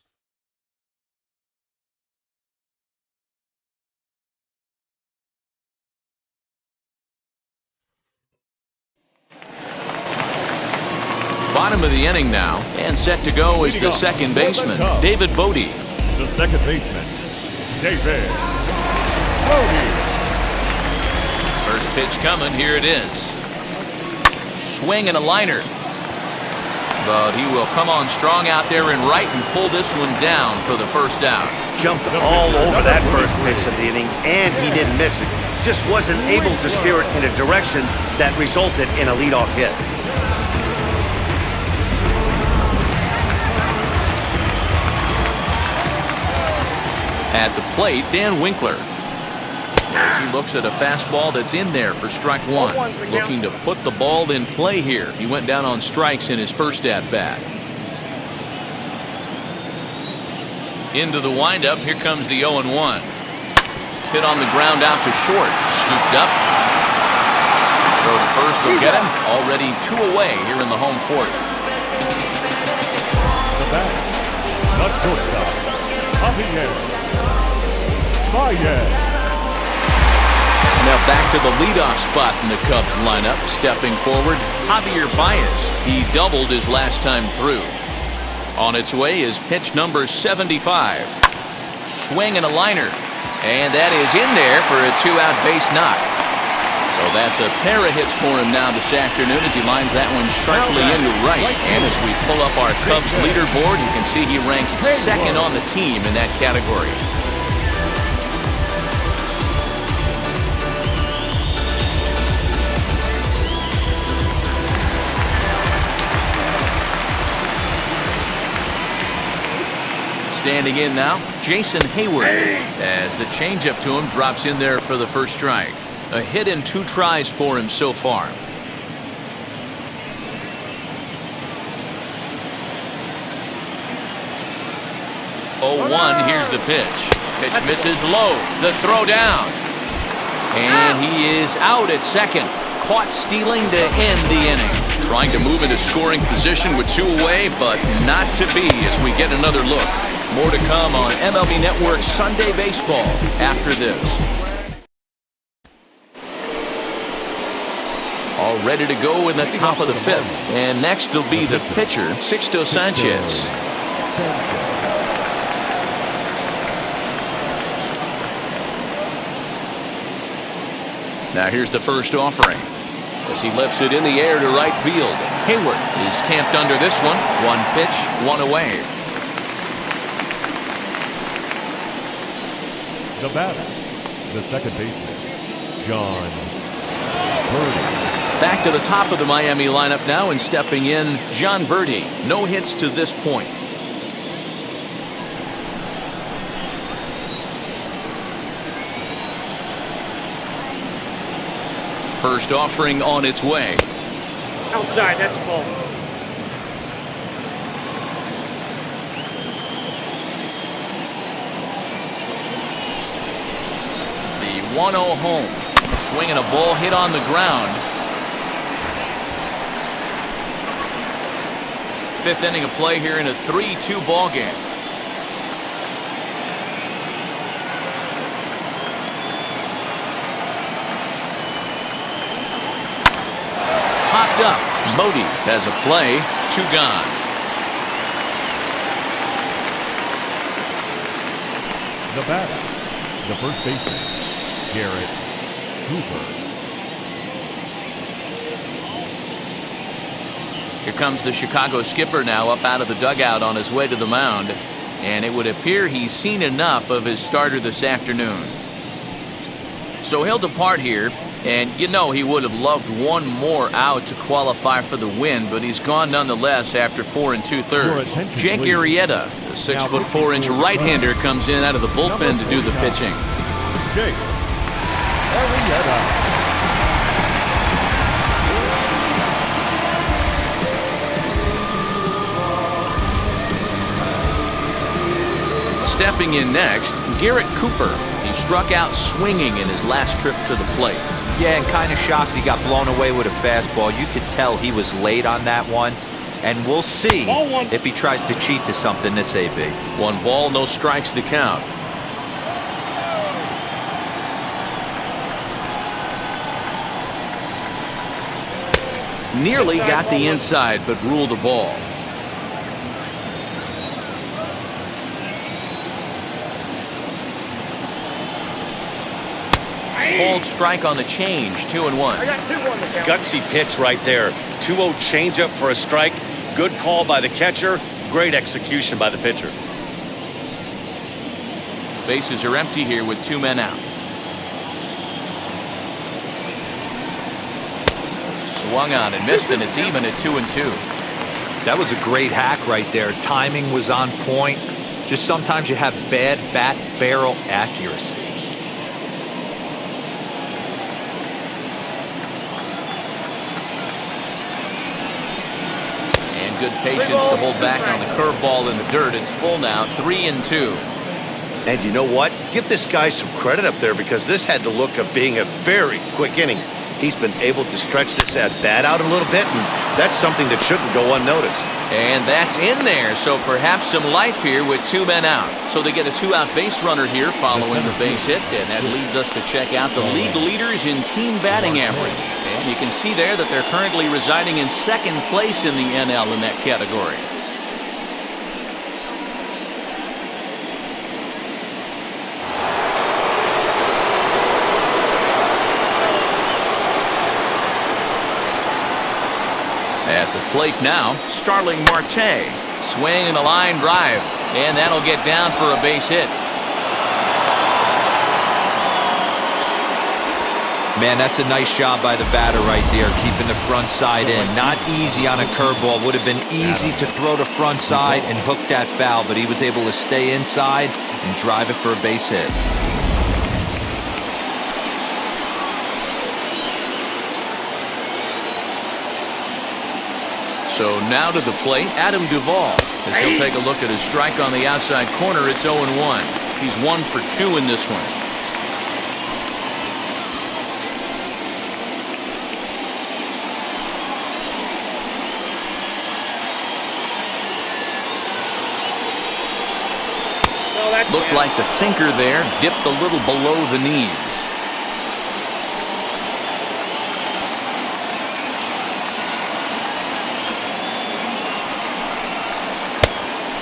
Bottom of the inning now, and set to go is the second baseman, David Bodie. The second baseman, David Bodie. First pitch coming, here it is. Swing and a liner. But he will come on strong out there in right and pull this one down for the first out. Jumped all over that first pitch of the inning, and he didn't miss it. Just wasn't able to steer it in a direction that resulted in a leadoff hit. At the plate, Dan Winkler. As he looks at a fastball that's in there for strike one. Looking to put the ball in play here. He went down on strikes in his first at-bat. Into the windup, here comes the 0-1. Hit on the ground out to short. Scooped up. Throw to first will get him. Already 2 away here in the home fourth. The batter, the shortstop, Javier Baez. Now back to the leadoff spot in the Cubs lineup. Stepping forward, Javier Baez. He doubled his last time through. On its way is pitch number 75. Swing and a liner. And that is in there for a 2-out base knock. So that's a pair of hits for him now this afternoon as he lines that one sharply into right. And as we pull up our Cubs leaderboard, you can see he ranks second on the team in that category. Standing in now, Jason Hayward, as the changeup to him drops in there for the first strike. A hit and 2 tries for him so far. 0-1, here's the pitch. Pitch misses low, the throw down. And he is out at second. Caught stealing to end the inning. Trying to move into scoring position with 2 away, but not to be as we get another look. More to come on MLB Network Sunday Baseball after this. All ready to go in the top of the 5th. And next will be the pitcher, Sixto Sanchez. Now here's the first offering. As he lifts it in the air to right field. Hayward is camped under this one. 1 pitch, 1 away. The batter, the second baseman, John Birdie. Back to the top of the Miami lineup now and stepping in, John Birdie. No hits to this point. First offering on its way. Outside, that's the ball. The 1-0 home. Swinging a ball hit on the ground. 5th inning of play here in a 3-2 ball game. Popped up. Modi has a play. 2 gone. The batter, the first baseman, Garrett Cooper. Here comes the Chicago skipper now up out of the dugout on his way to the mound. And it would appear he's seen enough of his starter this afternoon. So he'll depart here. And you know he would have loved 1 more out to qualify for the win, but he's gone nonetheless after 4 2/3. Jake Arrieta, the 6'4" right-hander, comes in out of the bullpen to do the pitching. Jake Arrieta. Stepping in next, Garrett Cooper. He struck out swinging in his last trip to the plate. Yeah, and kind of shocked he got blown away with a fastball. You could tell he was late on that one. And we'll see if he tries to cheat to something this AB. 1 ball, no strikes to count. Nearly got the inside, but ruled a ball. Called strike on the change, 2-1. I got 2 on the count. Gutsy pitch right there. 2-0 changeup for a strike. Good call by the catcher. Great execution by the pitcher. Bases are empty here with 2 men out. Swung on and missed, and it's even at 2-2. That was a great hack right there. Timing was on point. Just sometimes you have bad bat barrel accuracy. And good patience to hold back on the curveball in the dirt. It's full now, 3-2. And you know what? Give this guy some credit up there, because this had the look of being a very quick inning. He's been able to stretch this at-bat out a little bit, and that's something that shouldn't go unnoticed. And that's in there, so perhaps some life here with 2 men out. So they get a 2-out base runner here following the base hit, and that leads us to check out the league leaders in team batting average. And you can see there that they're currently residing in 2nd place in the NL in that category. At the plate now, Starling Marte. Swing and a line drive. And that'll get down for a base hit. Man, that's a nice job by the batter right there, keeping the front side in. Not easy on a curveball. Would have been easy to throw the front side and hook that foul, but he was able to stay inside and drive it for a base hit. So now to the plate, Adam Duvall. As he'll take a look at his strike on the outside corner, it's 0-1. He's 1 for 2 in this one. Looked like the sinker there dipped a little below the knees.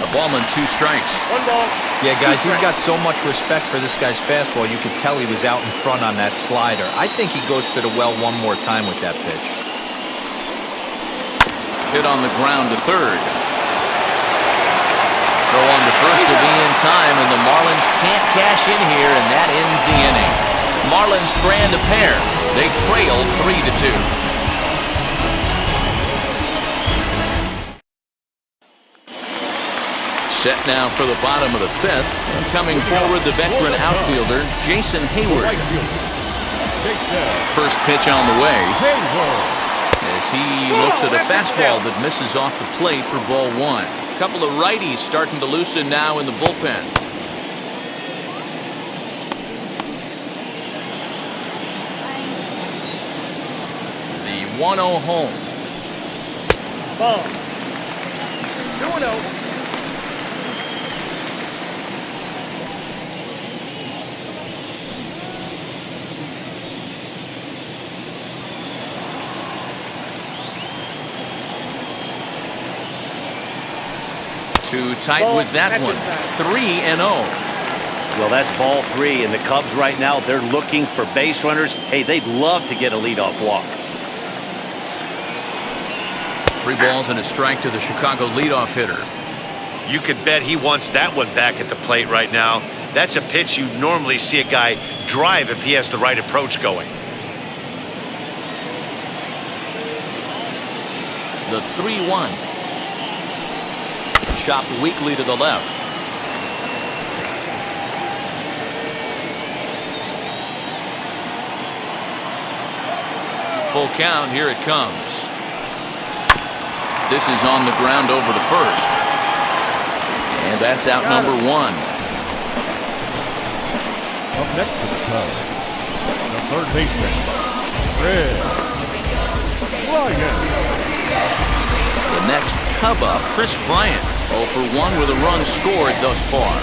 A ball and 2 strikes. 1 ball. Yeah, guys, he's got so much respect for this guy's fastball. You could tell he was out in front on that slider. I think he goes to the well one more time with that pitch. Hit on the ground to third. Throw on to first to be in time, and the Marlins can't cash in here, and that ends the inning. Marlins strand a pair. They trail 3-2. Set now for the bottom of the 5th, and coming forward the veteran outfielder Jason Hayward. First pitch on the way as he looks at a fastball that misses off the plate for ball 1. A couple of righties starting to loosen now in the bullpen. The 1-0 home. Ball. 2-0. 2 tight with that one. 3-0. Well, that's ball 3, and the Cubs right now, they're looking for base runners. Hey, they'd love to get a leadoff walk. 3 balls and a strike to the Chicago leadoff hitter. You could bet he wants that one back at the plate right now. That's a pitch you normally see a guy drive if he has the right approach going. The 3-1. Chopped weakly to the left. Full count, here it comes. This is on the ground over to first. And that's out number 1. Up next to the Cubs, the third baseman, Fred Bryant. The next Cub up, Chris Bryant. 0 for 1 with a run scored thus far.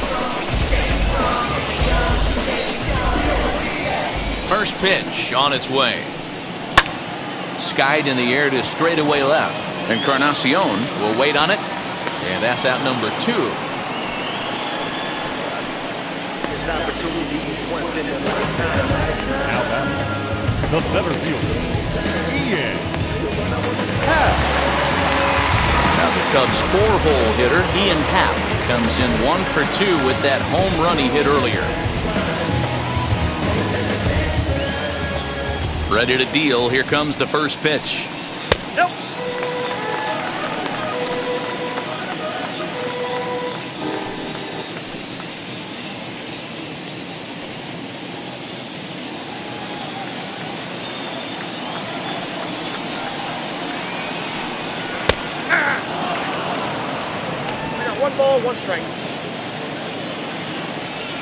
First pitch on its way. Skied in the air to straightaway left. Encarnacion will wait on it. And that's out number 2. This opportunity is once in a lifetime. Now back, the center fielder, Ian Happ. Now the Cubs' 4-hole hitter, Ian Happ, comes in 1 for 2 with that home run he hit earlier. Ready to deal. Here comes the first pitch. Nope. ball, 1 strike.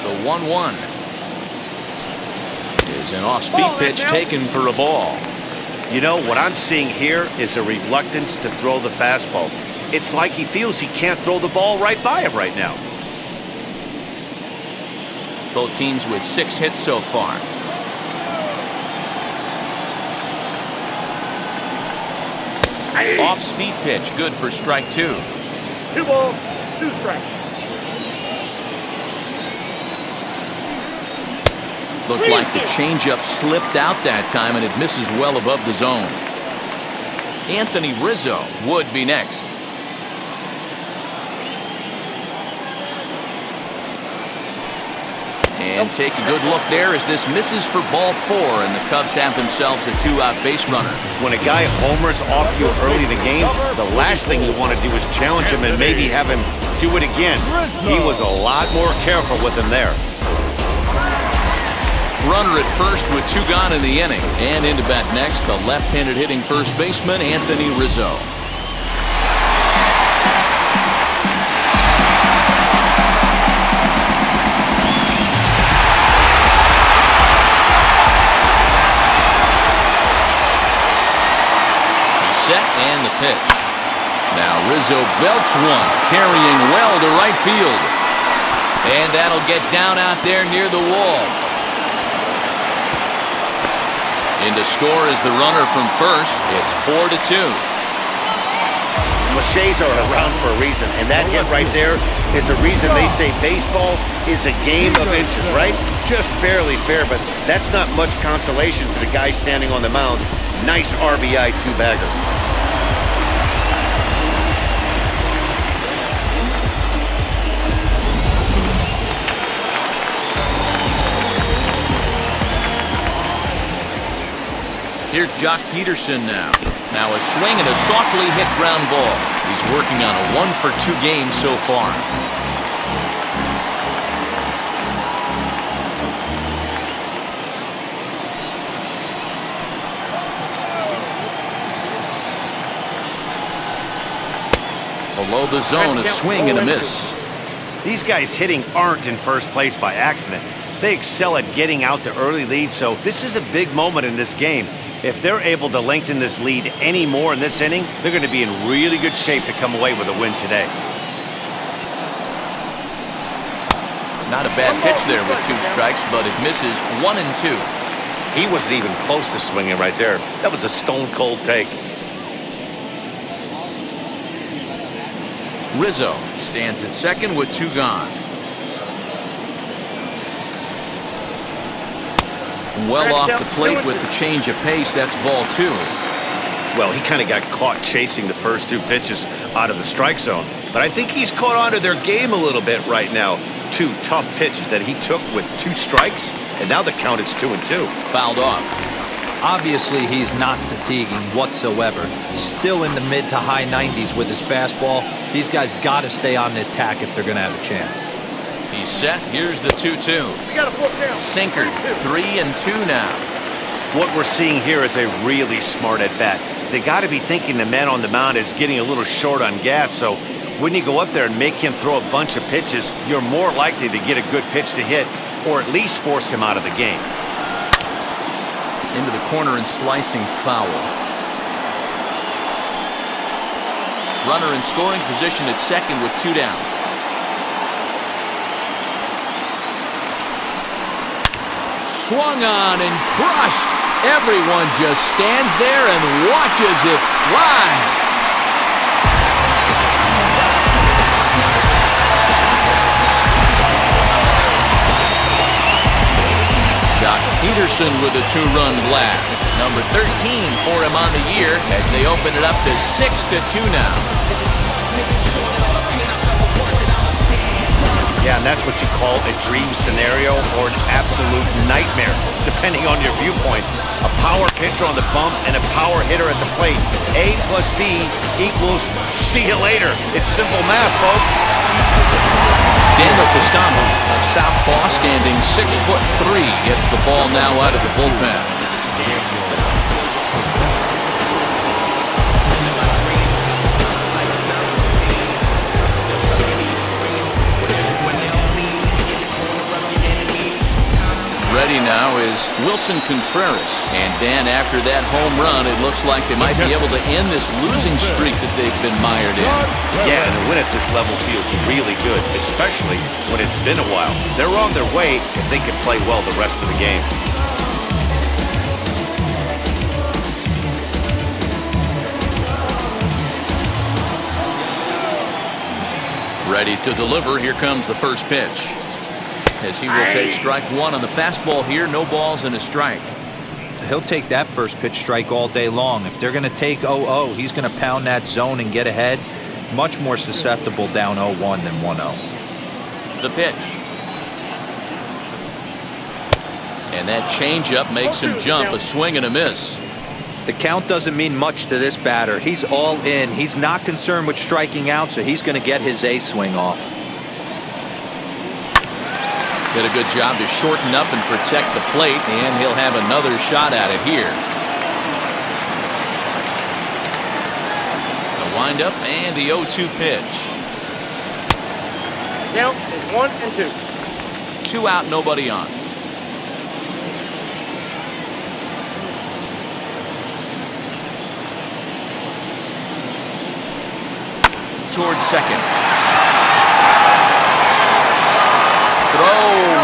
The 1-1 is an off-speed pitch taken for a ball. You know, what I'm seeing here is a reluctance to throw the fastball. It's like he feels he can't throw the ball right by him right now. Both teams with 6 hits so far. Off-speed pitch, good for strike 2. 2 balls, 2 strikes. Looked like the changeup slipped out that time, and it misses well above the zone. Anthony Rizzo would be next. And take a good look there as this misses for ball 4, and the Cubs have themselves a 2-out base runner. When a guy homers off you early in the game, the last thing you want to do is challenge him and maybe have him do it again. He was a lot more careful with him there. Runner at first with 2 gone in the inning. And into bat next, the left-handed hitting first baseman, Anthony Rizzo. Set and the pitch. Now Rizzo belts one, carrying well to right field. And that'll get down out there near the wall. In to score is the runner from first. It's 4-2. Cliches are around for a reason, and that hit right there is the reason they say baseball is a game of inches, right? Just barely fair, but that's not much consolation to the guy standing on the mound. Nice RBI 2-bagger. Here's Jock Peterson now. Now a swing and a softly hit ground ball. He's working on a 1-for-2 game so far. Below the zone, a swing and a miss. These guys hitting aren't in first place by accident. They excel at getting out to early leads, so this is a big moment in this game. If they're able to lengthen this lead any more in this inning, they're going to be in really good shape to come away with a win today. Not a bad pitch there with 2 strikes, but it misses 1 and 2. He wasn't even close to swinging right there. That was a stone-cold take. Rizzo stands at second with 2 gone. Well off the plate with the change of pace. That's ball 2. Well, he kind of got caught chasing the first 2 pitches out of the strike zone. But I think he's caught on to their game a little bit right now. 2 tough pitches that he took with 2 strikes, and now the count is 2-2. Fouled off. Obviously, he's not fatiguing whatsoever. Still in the mid to high 90s with his fastball. These guys got to stay on the attack if they're going to have a chance. He's set. Here's the 2-2. Sinker, 3-2 now. What we're seeing here is a really smart at-bat. They got to be thinking the man on the mound is getting a little short on gas, so when you go up there and make him throw a bunch of pitches, you're more likely to get a good pitch to hit, or at least force him out of the game. Into the corner and slicing foul. Runner in scoring position at second with 2 down. Swung on and crushed. Everyone just stands there and watches it fly. Jock Peterson with a 2-run blast. Number 13 for him on the year as they open it up to 6-2 now. Yeah, and that's what you call a dream scenario or an absolute nightmare, depending on your viewpoint. A power pitcher on the bump and a power hitter at the plate. A plus B equals see you later. It's simple math, folks. Daniel Castano, a southpaw standing 6'3", gets the ball now out of the bullpen. ready now is Wilson Contreras. And Dan, after that home run, it looks like they might be able to end this losing streak that they've been mired in. Yeah, and a win at this level feels really good, especially when it's been a while. They're on their way if they can play well the rest of the game. Ready to deliver. Here comes the first pitch. As he will take strike one on the fastball here. No balls and a strike. He'll take that first pitch strike all day long. If they're going to take 0-0, he's going to pound that zone and get ahead. Much more susceptible down 0-1 than 1-0. The pitch. And that changeup makes him jump. A swing and a miss. The count doesn't mean much to this batter. He's all in. He's not concerned with striking out, so he's going to get his A swing off. Did a good job to shorten up and protect the plate, and he'll have another shot at it here. The windup and the 0-2 pitch. Count is 1 and 2. 2 out, nobody on. Towards second. Throw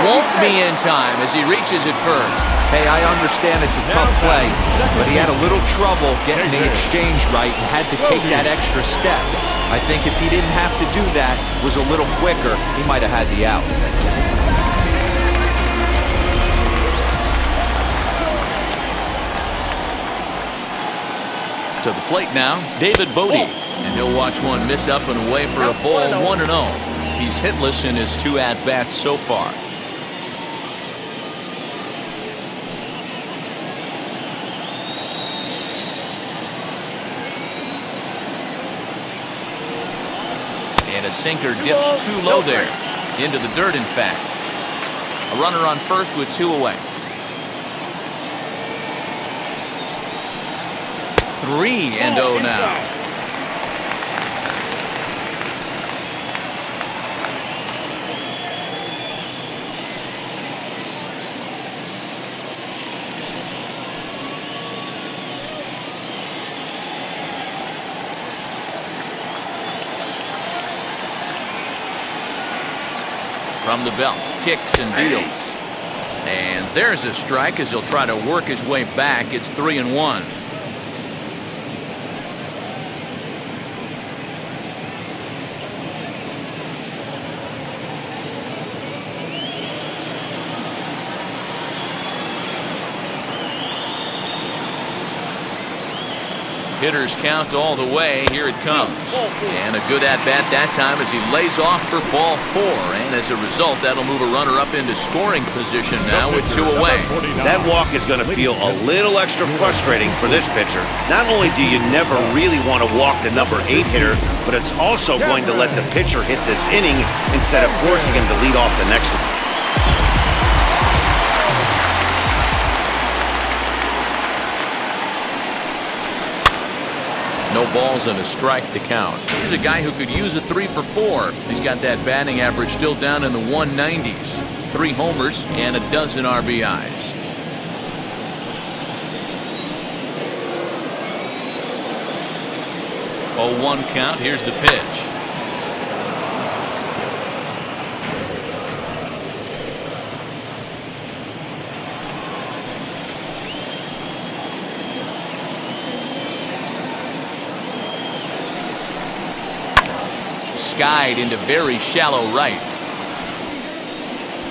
won't be in time as he reaches it first. Hey, I understand it's a tough play, but he had a little trouble getting the exchange right and had to take that extra step. I think if he didn't have to do that, was a little quicker, he might have had the out. To the plate now, David Bodie. And he'll watch one miss up and away for a ball. 1-0. He's hitless in his 2 at-bats so far. And a sinker dips too low there. Into the dirt, in fact. A runner on first with 2 away. 3-0 now. From the belt, kicks and deals. And there's a strike as he'll try to work his way back. It's 3-1. Hitters count all the way. Here it comes. And a good at-bat that time as he lays off for ball 4. And as a result, that'll move a runner up into scoring position now with 2 away. That walk is going to feel a little extra frustrating for this pitcher. Not only do you never really want to walk the number 8 hitter, but it's also going to let the pitcher hit this inning instead of forcing him to lead off the next one. No balls and a strike to count. He's a guy who could use a 3 for 4. He's got that batting average still down in the 190s. 3 homers and a dozen RBIs. Oh, 1 count. Here's the pitch. Skied into very shallow right.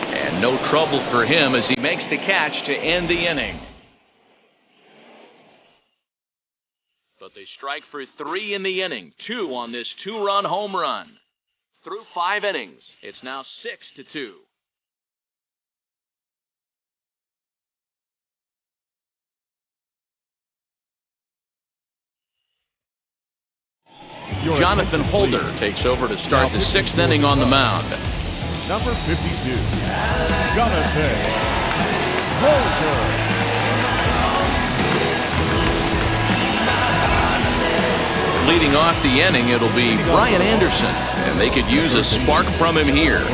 And no trouble for him as he makes the catch to end the inning. But they strike for 3 in the inning. 2 on this 2-run home run. Through 5 innings, it's now 6-2. Jonathan Holder takes over to start the 6th inning on the mound. Number 52, Jonathan Holder. Leading off the inning, it'll be Brian Anderson, and they could use a spark from him here.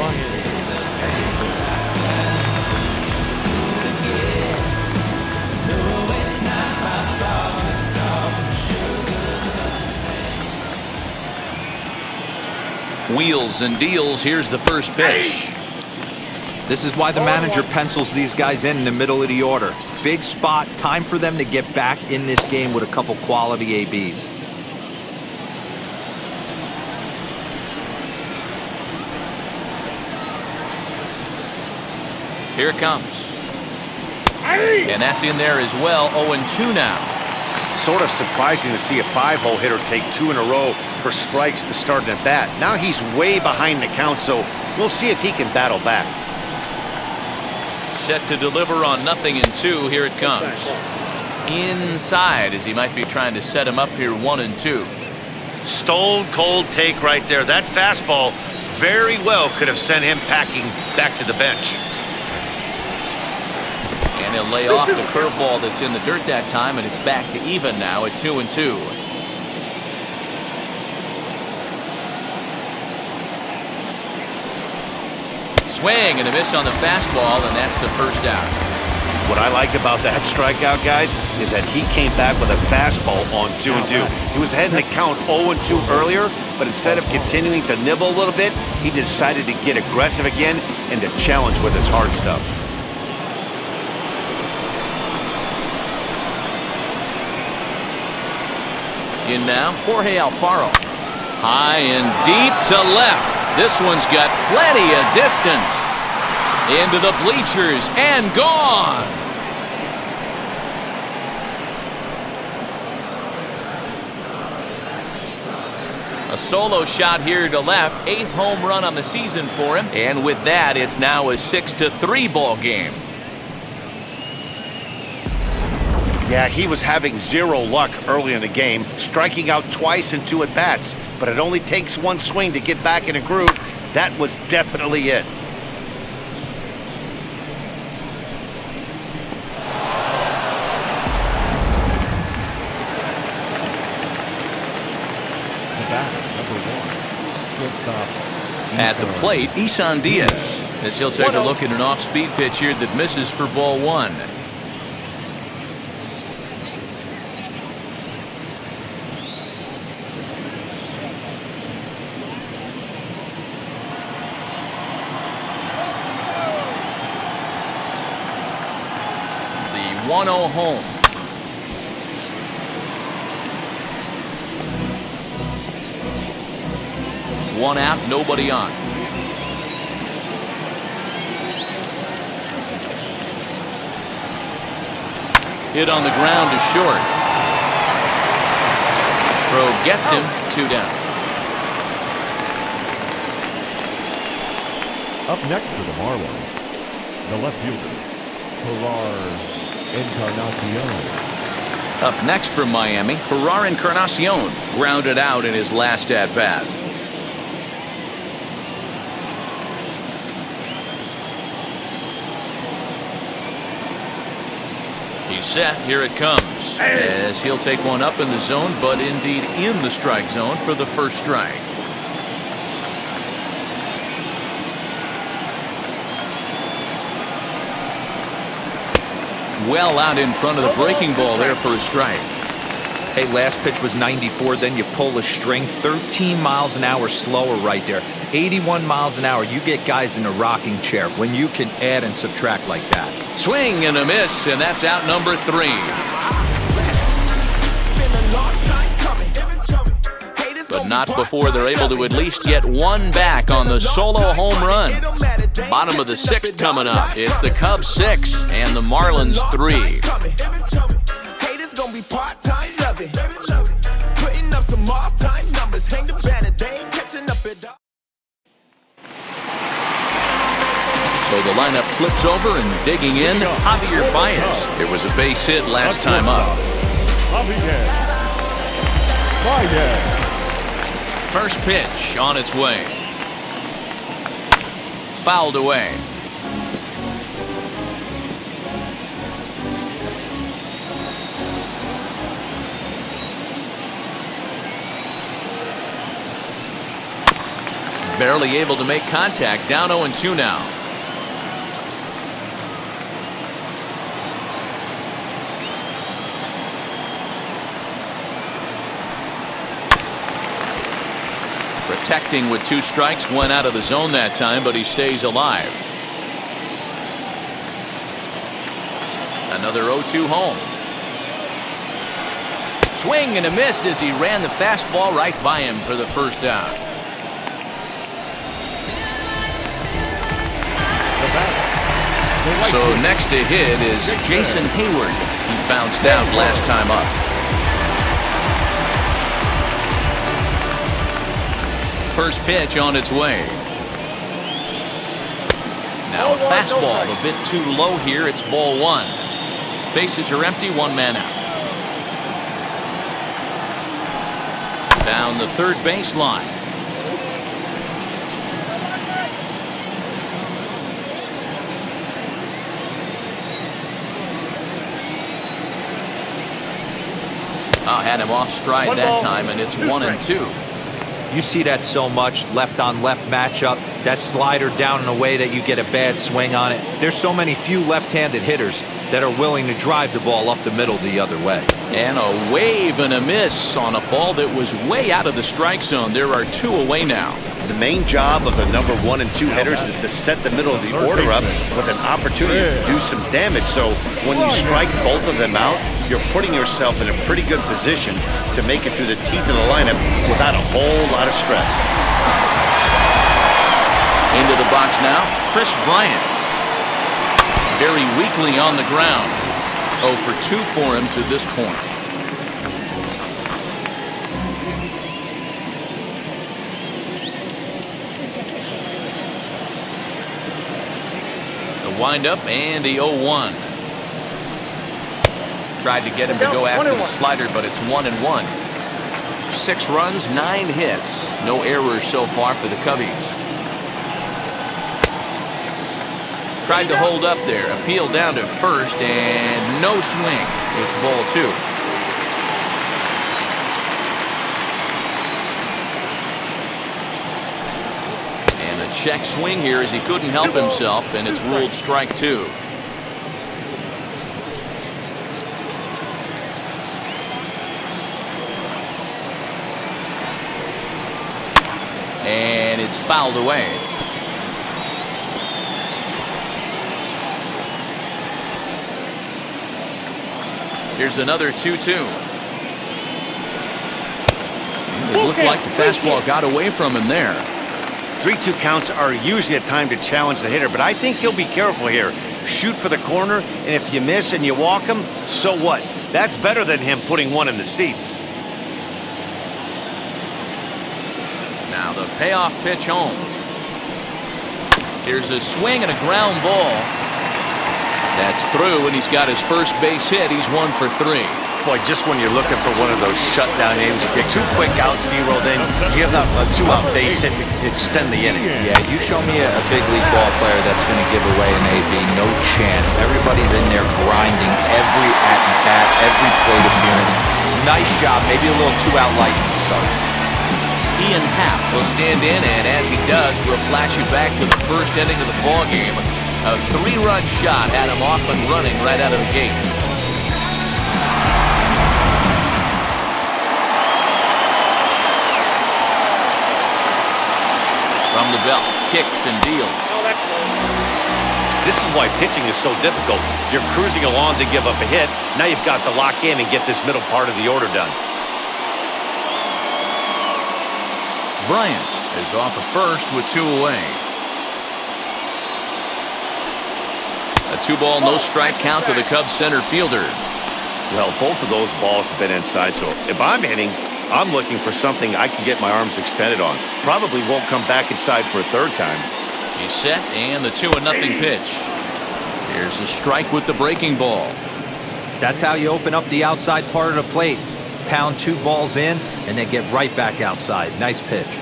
Wheels and deals. Here's the first pitch. This is why the manager pencils these guys in the middle of the order. Big spot, time for them to get back in this game with a couple quality ABs. Here it comes. And that's in there as well. 0-2 now. Sort of surprising to see a 5-hole hitter take 2 in a row for strikes to start an at-bat. Now he's way behind the count, so we'll see if he can battle back. Set to deliver on 0-2. Here it comes. Inside, as he might be trying to set him up here. 1-2. Stone cold take right there. That fastball very well could have sent him packing back to the bench. And he'll lay off the curveball that's in the dirt that time, and it's back to even now at 2-2. Swing and a miss on the fastball, and that's the first out. What I like about that strikeout, guys, is that he came back with a fastball on 2-2. He was ahead in the count 0-2 earlier, but instead of continuing to nibble a little bit, he decided to get aggressive again and to challenge with his hard stuff. In now, Jorge Alfaro. High and deep to left. This one's got plenty of distance. Into the bleachers and gone. A solo shot here to left. 8th home run on the season for him. And with that, it's now a 6-3 ball game. Yeah, he was having zero luck early in the game, striking out twice in 2 at-bats. But it only takes one swing to get back in a groove. That was definitely it. At the plate, Isan Diaz, as he'll take a look at an off-speed pitch here that misses for ball 1. The 1-0 home. One out, nobody on. Hit on the ground to short. Throw gets him. 2 down. Up next for the Marlins, the left fielder, Encarnacion. Up next from Miami, Encarnacion grounded out in his last at-bat. He's set. Here it comes. As he'll take one up in the zone, but indeed in the strike zone for the first strike. Well out in front of the breaking ball there for a strike. Hey, last pitch was 94, then you pull a string. 13 miles an hour slower right there. 81 miles an hour. You get guys in a rocking chair when you can add and subtract like that. Swing and a miss, and that's out number 3. But not before they're able to at least get one back on the solo home run. Bottom of the 6th coming up. It's the Cubs 6 and the Marlins 3. So the lineup flips over and digging in, Javier Baez. It was a base hit last time up. First pitch on its way. Fouled away. Barely able to make contact. Down 0-2 now. Protecting with 2 strikes, went out of the zone that time, but he stays alive. Another 0-2 home. Swing and a miss as he ran the fastball right by him for the first out. So next to hit is Jason Hayward. He bounced out last time up. First pitch on its way. Now a fastball a bit too low here. It's ball 1. Bases are empty, 1 man out. Down the third baseline. Had him off stride that time, and it's 1-2. You see that so much, left-on-left matchup. That slider down in a way that you get a bad swing on it. There's so many few left-handed hitters that are willing to drive the ball up the middle the other way. And a wave and a miss on a ball that was way out of the strike zone. There are 2 away now. The main job of the number 1 and 2 hitters is to set the middle of the order up with an opportunity to do some damage. So when you strike both of them out, you're putting yourself in a pretty good position to make it through the teeth of the lineup without a whole lot of stress. Into the box now, Chris Bryant. Very weakly on the ground. 0 for 2 for him to this point. The windup and the 0-1. Tried to get him to go after the slider, but it's 1-1. 6 runs, 9 hits. No errors so far for the Cubbies. Tried to hold up there. Appeal down to first, and no swing. It's ball 2. And a check swing here as he couldn't help himself, and it's ruled strike 2. And it's fouled away. Here's another 2-2. It looked like the fastball got away from him there. 3-2 counts are usually a time to challenge the hitter, but I think he'll be careful here. Shoot for the corner, and if you miss and you walk him, so what? That's better than him putting one in the seats. Now the payoff pitch home. Here's a swing and a ground ball. That's through, and he's got his first base hit. He's 1 for 3. Boy, just when you're looking for one of those shutdown innings, you get 2 quick outs, D-roll, then you give up a 2-out base hit to extend the inning. Yeah, you show me a big league ball player that's going to give away an AB, no chance. Everybody's in there grinding every at-bat, every plate appearance. Nice job, maybe a little 2-out lightning start. Ian Happ will stand in, and as he does, we'll flash you back to the first inning of the ball game. A 3-run shot had him off and running right out of the gate. From the belt, kicks and deals. This is why pitching is so difficult. You're cruising along to give up a hit. Now you've got to lock in and get this middle part of the order done. Bryant is off of first with 2 away. A 2-ball, no-strike count to the Cubs center fielder. Well, both of those balls have been inside, so if I'm hitting, I'm looking for something I can get my arms extended on. Probably won't come back inside for a 3rd time. He's set, and the 2-0 pitch. Here's a strike with the breaking ball. That's how you open up the outside part of the plate. Pound 2 balls in, and then get right back outside. Nice pitch.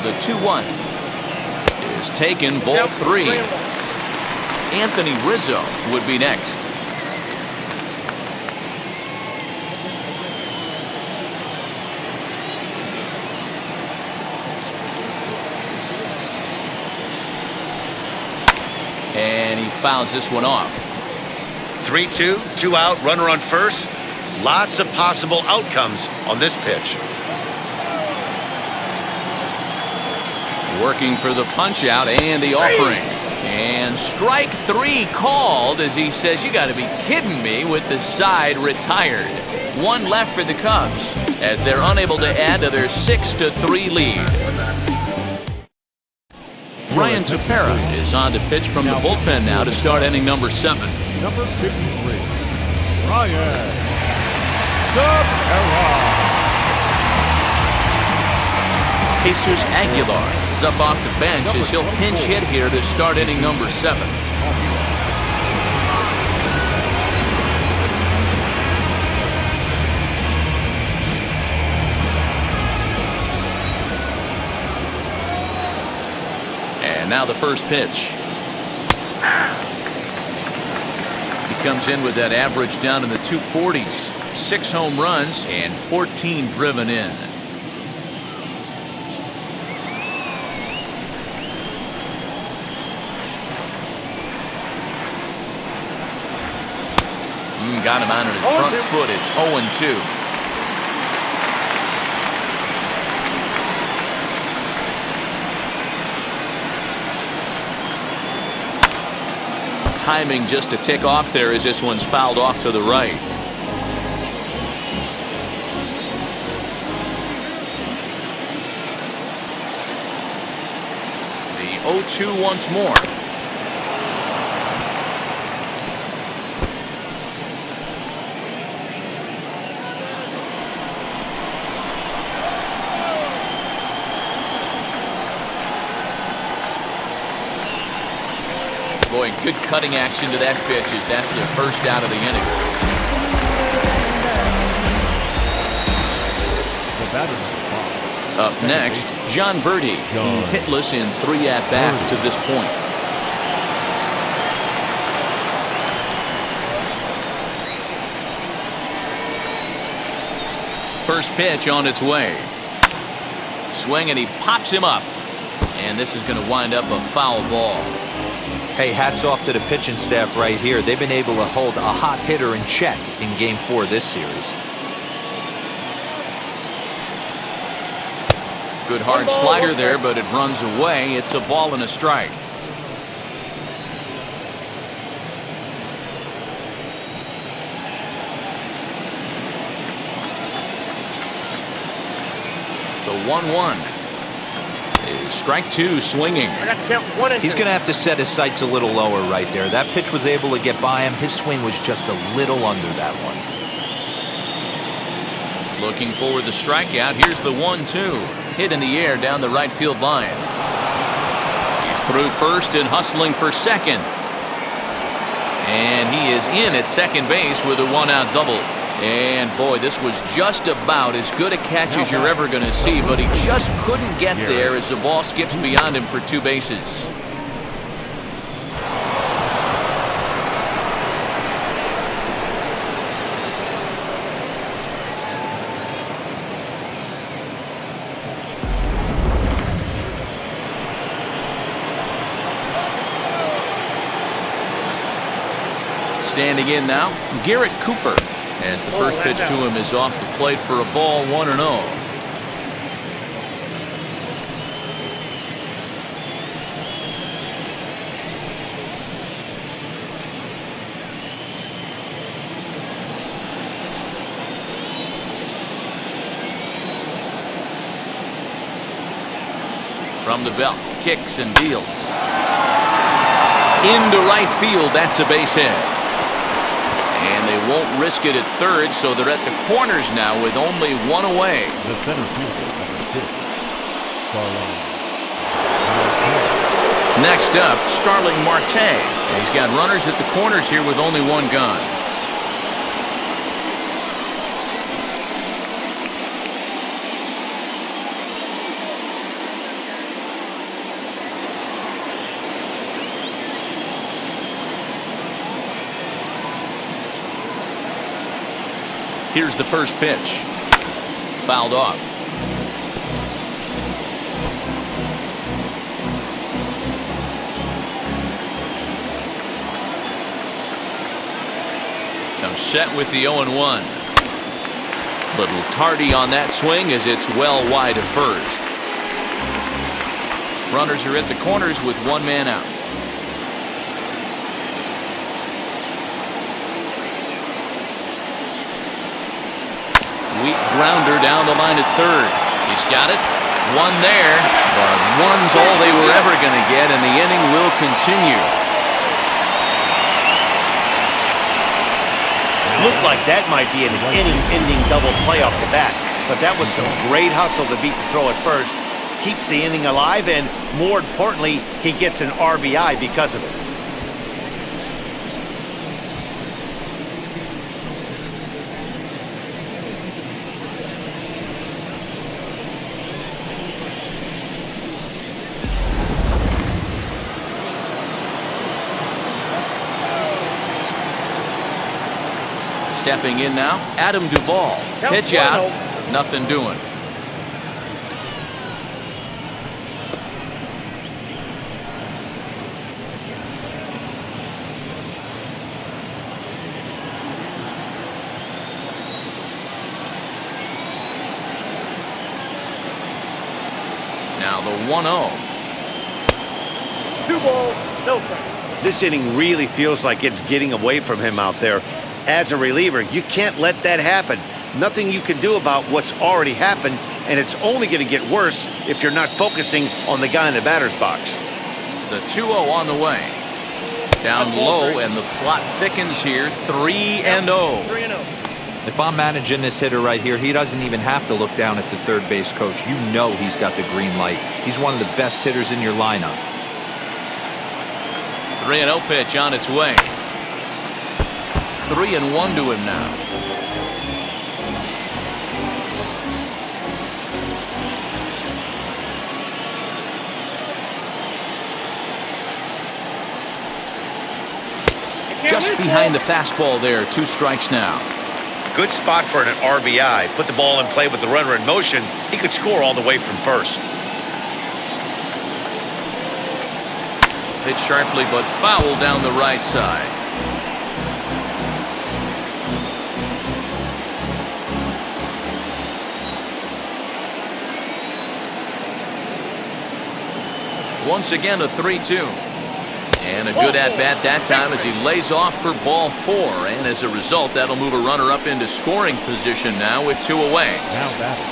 The 2-1 is taken, ball 3. Anthony Rizzo would be next. And he fouls this one off. 3-2, 2 out, runner on first. Lots of possible outcomes on this pitch. Working for the punch out and the offering. And strike 3 called as he says, you got to be kidding me, with the side retired. 1 left for the Cubs as they're unable to add to their 6-3 lead. Ryan Tepera is on to pitch from the bullpen now to start inning number 7. Number 53, Ryan Tepera. Jesus Aguilar is up off the bench as he'll pinch hit here to start inning number 7. And now the first pitch. He comes in with that average down in the 240s. 6 home runs and 14 driven in. Got him out on his front foot. It's 0-2. Timing just to tick off there as this one's fouled off to the right. The 0-2 once more. Boy, good cutting action to that pitch as that's their first out of the inning. Up next, John Birdie. He's hitless in 3 at-bats to this point. First pitch on its way. Swing and he pops him up. And this is going to wind up a foul ball. Hey, hats off to the pitching staff right here. They've been able to hold a hot hitter in check in Game 4 of this series. Good hard slider there, but it runs away. It's a ball and a strike. The 1-1. Strike 2 swinging. He's going to have to set his sights a little lower right there. That pitch was able to get by him. His swing was just a little under that one. Looking for the strikeout. Here's the 1-2. Hit in the air down the right field line. He's through first and hustling for second. And he is in at second base with a 1-out double. And boy, this was just about as good a catch as you're ever going to see, but he just couldn't get there as the ball skips beyond him for 2 bases. Standing in now, Garrett Cooper. As the first pitch to him is off the plate for a ball, 1-0. From the belt, kicks and deals. Into right field, that's a base hit. And they won't risk it at third, so they're at the corners now with only 1 away. The center fielder, number 6, Starling. Next up, Starling Marte. And he's got runners at the corners here with only 1 gone. Here's the first pitch. Fouled off. Comes set with the 0-1. Little tardy on that swing as it's well wide of first. Runners are at the corners with one man out. Weak grounder down the line at third. He's got it. One there, but one's all they were ever going to get, and the inning will continue. Looked like that might be an inning-ending double play off the bat, but that was some great hustle to beat the throw at first. Keeps the inning alive, and more importantly, he gets an RBI because of it. Stepping in now, Adam Duvall. Pitch out, nothing doing. Now the 1-0. 2 balls, no strikes. This inning really feels like it's getting away from him out there. As a reliever, you can't let that happen. Nothing you can do about what's already happened, and it's only going to get worse if you're not focusing on the guy in the batter's box. The 2-0 on the way. Down low, and the plot thickens here. 3-0. 3-0. If I'm managing this hitter right here, he doesn't even have to look down at the third base coach. You know he's got the green light. He's one of the best hitters in your lineup. 3-0 pitch on its way. 3-1 to him now. Just behind the fastball there. 2 strikes now. Good spot for an RBI. Put the ball in play with the runner in motion. He could score all the way from first. Hit sharply, but foul down the right side. Once again, a 3-2. And a good at-bat that time as he lays off for ball 4. And as a result, that'll move a runner up into scoring position now with 2 away. Now batting,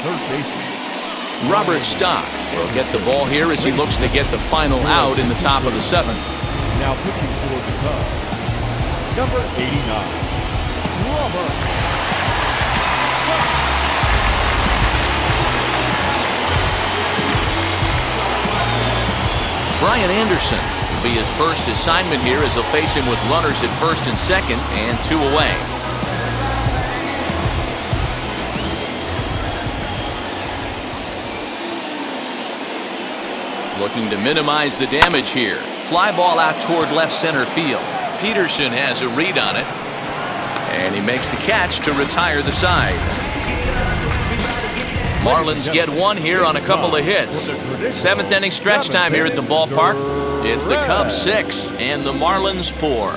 third baseman. Robert Stock will get the ball here as he looks to get the final out in the top of the 7th. Now pitching for the Cubs, number 89, Robert. Brian Anderson will be his first assignment here as he'll face him with runners at first and second and 2 away. Looking to minimize the damage here. Fly ball out toward left center field. Peterson has a read on it, and he makes the catch to retire the side. Marlins get one here on a couple of hits. 7th inning stretch time here at the ballpark. It's the Cubs 6 and the Marlins 4.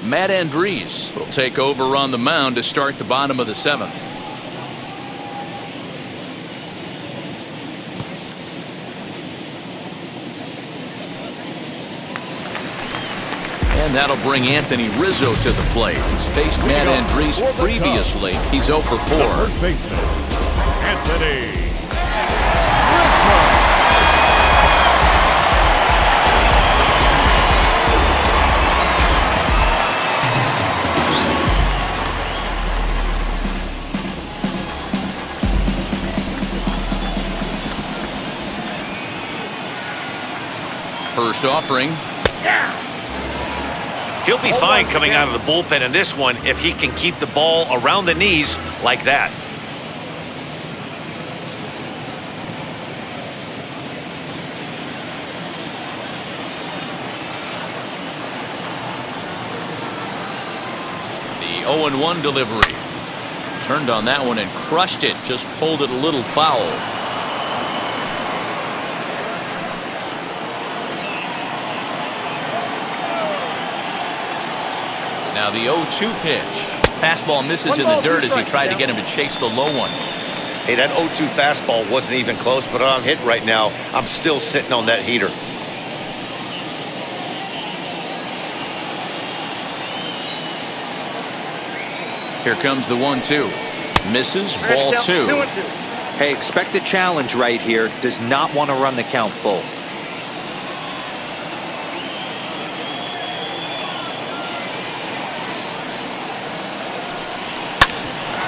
Matt Andriese will take over on the mound to start the bottom of the 7th. And that'll bring Anthony Rizzo to the plate. He's faced Matt Andriese previously. He's 0 for 4. First baseman, Anthony Rizzo. First offering. He'll be fine coming out of the bullpen in this one if he can keep the ball around the knees like that. The 0-1 delivery. Turned on that one and crushed it. Just pulled it a little foul. Now the 0-2 pitch. Fastball misses in the dirt as he tried to get him to chase the low one. Hey, that 0-2 fastball wasn't even close, but I'm hit right now. I'm still sitting on that heater. Here comes the 1-2. Misses, ball 2. Hey, expect a challenge right here. Does not want to run the count full.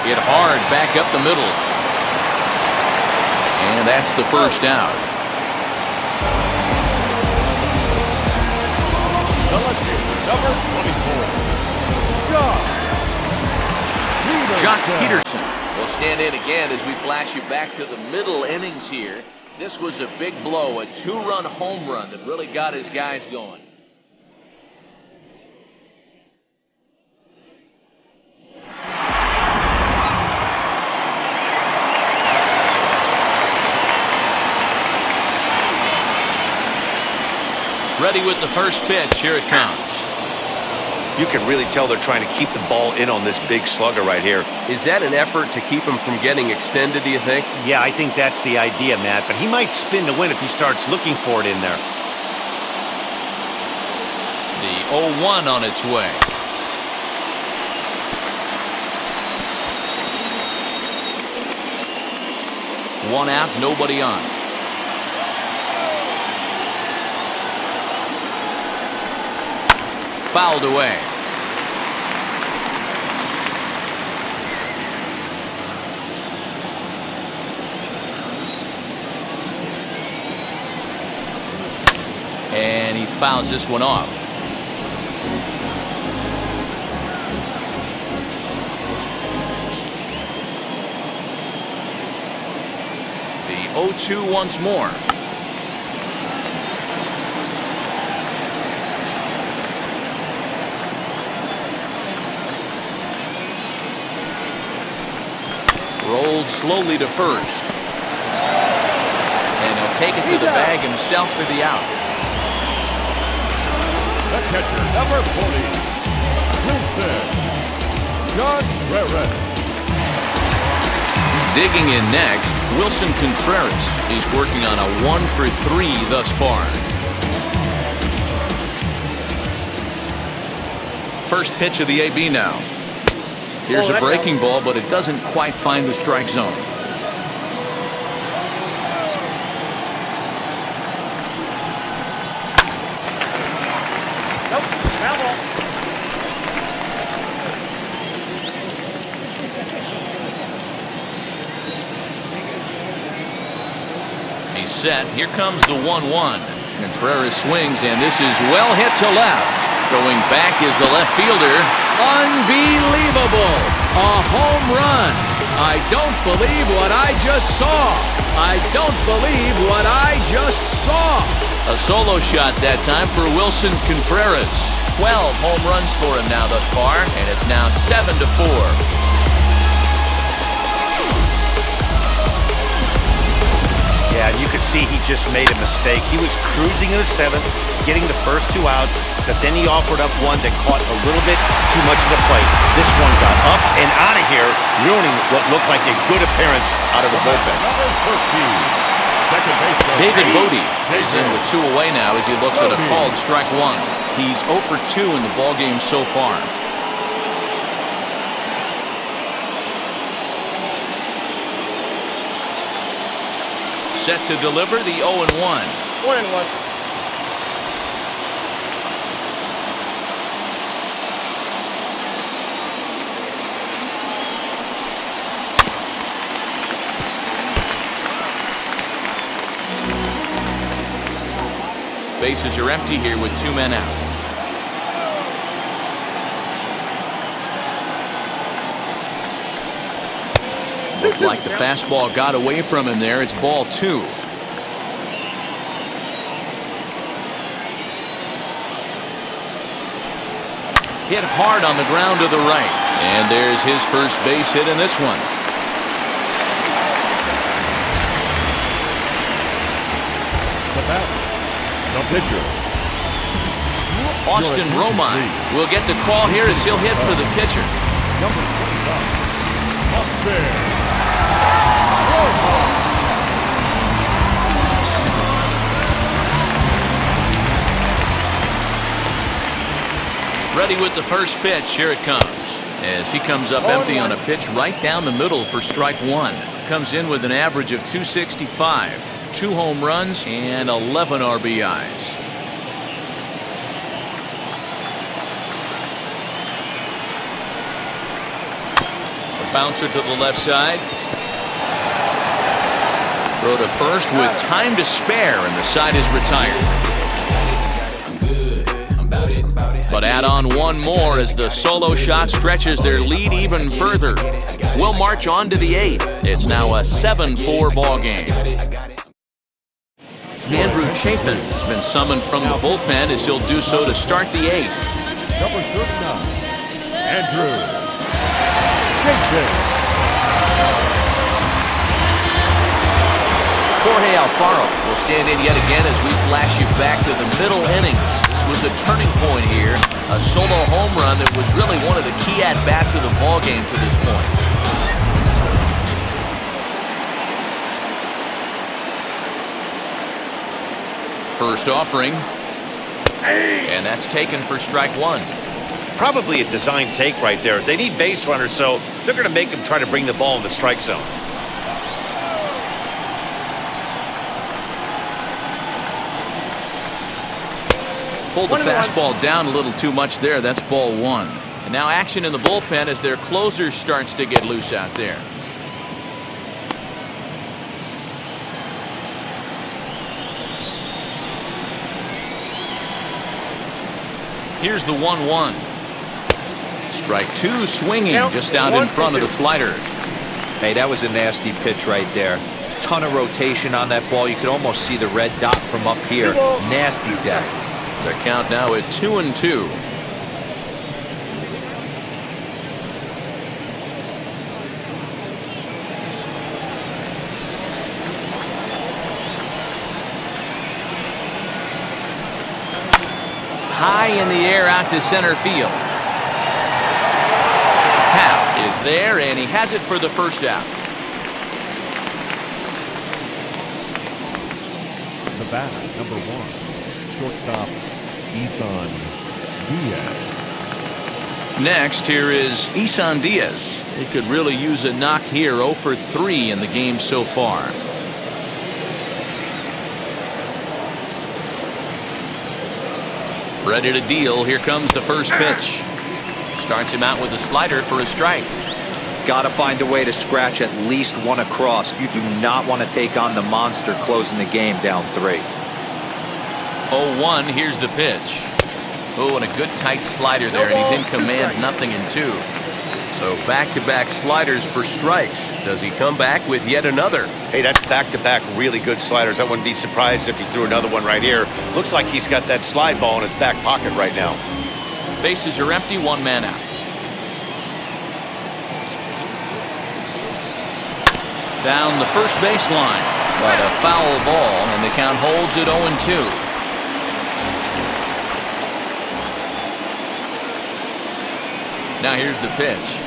Hit hard back up the middle. And that's the first out. Jock Peterson will stand in again as we flash you back to the middle innings here. This was a big blow, a 2-run home run that really got his guys going. Ready with the first pitch. Here it comes. You can really tell they're trying to keep the ball in on this big slugger right here. Is that an effort to keep him from getting extended, do you think? Yeah, I think that's the idea, Matt. But he might spin to win if he starts looking for it in there. The 0-1 on its way. One out, nobody on. Fouled away. And he fouls this one off. The 0-2 once more. Rolled slowly to first. And he'll take it to the bag himself for the out. The catcher, number 40, Wilson Contreras. Digging in next, Wilson Contreras. He's working on a 1-for-3 thus far. First pitch of the AB now. Here's a breaking ball, but it doesn't quite find the strike zone. Nope, foul ball. He's set. Here comes the 1-1. Contreras swings, and this is well hit to left. Going back is the left fielder. Unbelievable! A home run. I don't believe what I just saw. I don't believe what I just saw. A solo shot that time for Wilson Contreras. 12 home runs for him now thus far, and it's now 7-4. Yeah, and you could see he just made a mistake. He was cruising in the 7th, getting the first 2 outs, but then he offered up one that caught a little bit too much of the plate. This one got up and out of here, ruining what looked like a good appearance out of the bullpen. Number 13, second baseman David Bodie is in with 2 away now as he looks at a called strike 1. He's 0 for 2 in the ballgame so far. Set to deliver the 0-1. 1-1. Bases are empty here with 2 men out. Looked like the fastball got away from him there. It's ball 2. Hit hard on the ground to the right. And there's his first base hit in this one. The batter, the pitcher, Austin Romine will get the call here as he'll hit for the pitcher. Number 25, Austin. Ready with the first pitch. Here it comes. As he comes up empty on a pitch right down the middle for strike one. Comes in with an average of 265, 2 home runs, and 11 RBIs. The bouncer to the left side. Throw to first with time to spare, and the side is retired. But add on one more as the solo shot stretches their lead even further. We'll march on to the 8th. It's now a 7-4 ball game. Andrew Chafin has been summoned from the bullpen as he'll do so to start the 8th. Number 39, Andrew Chafin. Jorge Alfaro will stand in yet again as we flash you back to the middle innings. This was a turning point here, a solo home run that was really one of the key at-bats of the ballgame to this point. First offering, and that's taken for strike one. Probably a design take right there. They need base runners, so they're going to make them try to bring the ball in the strike zone. Pulled the fastball down a little too much there. That's ball one. And now action in the bullpen as their closer starts to get loose out there. Here's the 1-1. Strike two, swinging just out in front of the slider. Hey, that was a nasty pitch right there. Ton of rotation on that ball. You could almost see the red dot from up here. Nasty depth. The count now at 2-2. High in the air out to center field. Hal is there, and he has it for the first out. The batter, number 1, shortstop Isan Diaz. Next, here is Isan Diaz. He could really use a knock here. 0 for 3 in the game so far. Ready to deal. Here comes the first pitch. Starts him out with a slider for a strike. Got to find a way to scratch at least one across. You do not want to take on the monster closing the game down 3. 0-1, here's the pitch. Oh, and a good tight slider there, and he's in command, 0-2. So back-to-back sliders for strikes. Does he come back with yet another? Hey, that's back-to-back really good sliders. I wouldn't be surprised if he threw another one right here. Looks like he's got that slide ball in his back pocket right now. Bases are empty, 1 man out. Down the first baseline, but a foul ball, and the count holds at 0-2. Now here's the pitch.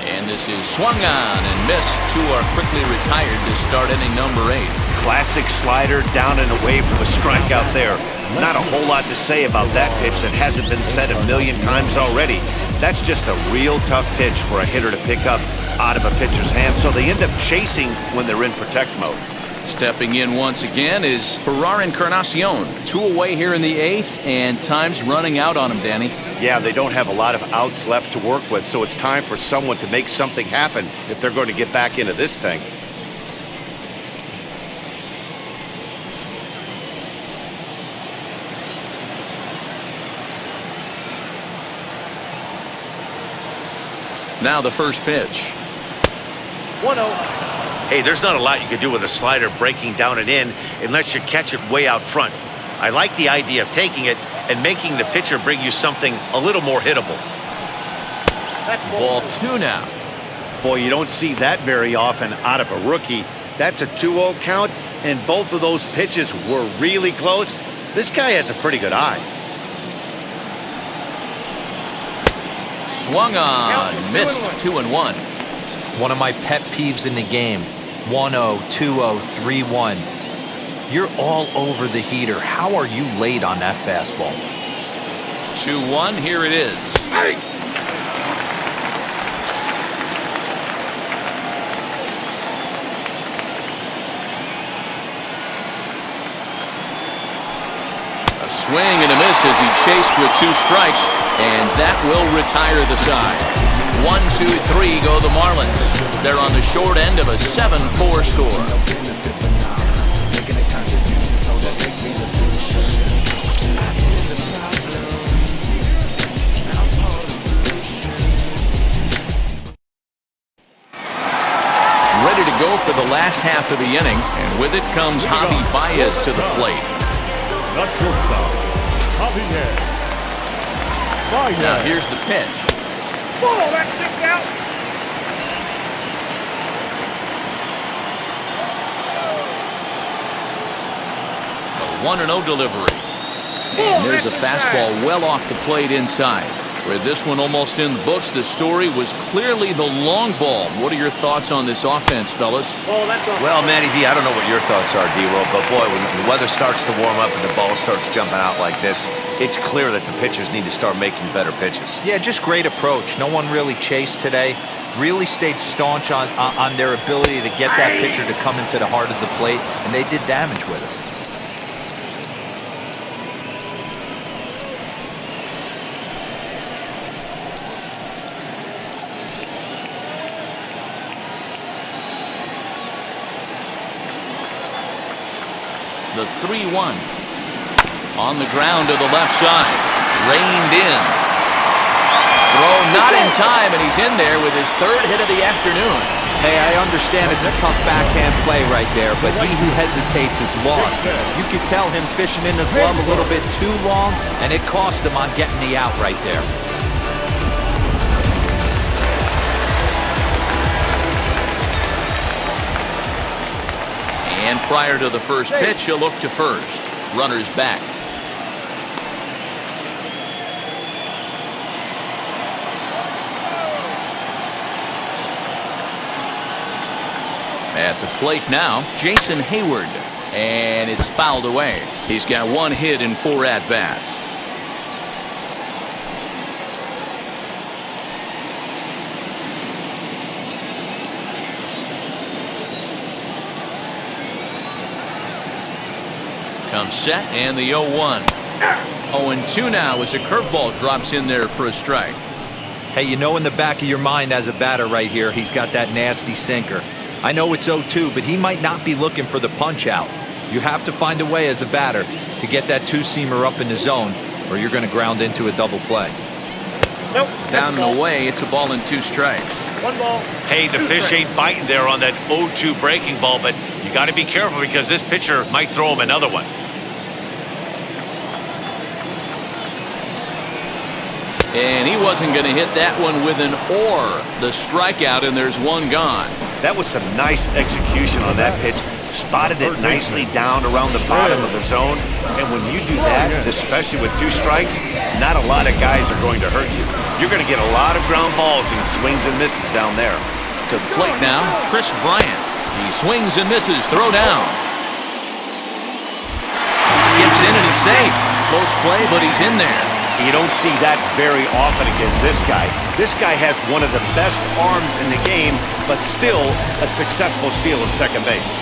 And this is swung on and missed. 2 are quickly retired to start inning number 8. Classic slider down and away for the strikeout there. Not a whole lot to say about that pitch that hasn't been said a million times already. That's just a real tough pitch for a hitter to pick up out of a pitcher's hand, so they end up chasing when they're in protect mode. Stepping in once again is Ferrar Encarnacion. 2 away here in the 8th, and time's running out on him, Danny. Yeah, they don't have a lot of outs left to work with, so it's time for someone to make something happen if they're going to get back into this thing. Now the first pitch. 1-0. Hey, there's not a lot you can do with a slider breaking down and in unless you catch it way out front. I like the idea of taking it and making the pitcher bring you something a little more hittable. That's Ball 2 now. Boy, you don't see that very often out of a rookie. That's a 2-0 count, and both of those pitches were really close. This guy has a pretty good eye. Swung on, missed, 2-1. One of my pet peeves in the game, 1-0, 2-0, 3-1. You're all over the heater. How are you late on that fastball? 2-1, here it is. A swing and a miss as he chased with 2 strikes, and that will retire the side. 1-2-3 go the Marlins. They're on the short end of a 7-4 score. Ready to go for the last half of the inning, and with it comes Heidi Baez to the plate. Not shortstop. Javier. Now here's the pitch. Oh, that stick out. A 1-0 delivery. And there's a fastball well off the plate inside. Where this one almost in the books, the story was clearly the long ball. What are your thoughts on this offense, fellas? Well, Matty V, I don't know what your thoughts are, D-Roll, but boy, when the weather starts to warm up and the ball starts jumping out like this, it's clear that the pitchers need to start making better pitches. Yeah, just great approach. No one really chased today. Really stayed staunch on their ability to get that pitcher to come into the heart of the plate, and they did damage with it. The 3-1 on the ground to the left side, reined in. Throw not in time, and he's in there with his 3rd hit of the afternoon. Hey, I understand it's a tough backhand play right there, but he who hesitates is lost. You could tell him fishing in the glove a little bit too long, and it cost him on getting the out right there. And prior to the first pitch, he'll look to first. Runners back. At the plate now, Jason Hayward. And it's fouled away. He's got 1 hit in 4 at-bats. Comes set, and the 0-1. 0-2 now as a curveball drops in there for a strike. Hey, you know in the back of your mind as a batter right here, he's got that nasty sinker. I know it's 0-2, but he might not be looking for the punch out. You have to find a way as a batter to get that 2-seamer up in the zone, or you're going to ground into a double play. Nope. Down and away, it's a ball and 2 strikes. 1 ball. Hey, the fish ain't biting there on that 0-2 breaking ball, but you got to be careful because this pitcher might throw him another one. And he wasn't going to hit that one with an or. The strikeout, and there's 1 gone. That was some nice execution on that pitch. Spotted it nicely down around the bottom of the zone. And when you do that, especially with 2 strikes, not a lot of guys are going to hurt you. You're going to get a lot of ground balls and swings and misses down there. To the plate now, Chris Bryant. He swings and misses. Throw down. He skips in and he's safe. Close play, but he's in there. You don't see that very often against this guy. This guy has one of the best arms in the game, but still a successful steal of second base.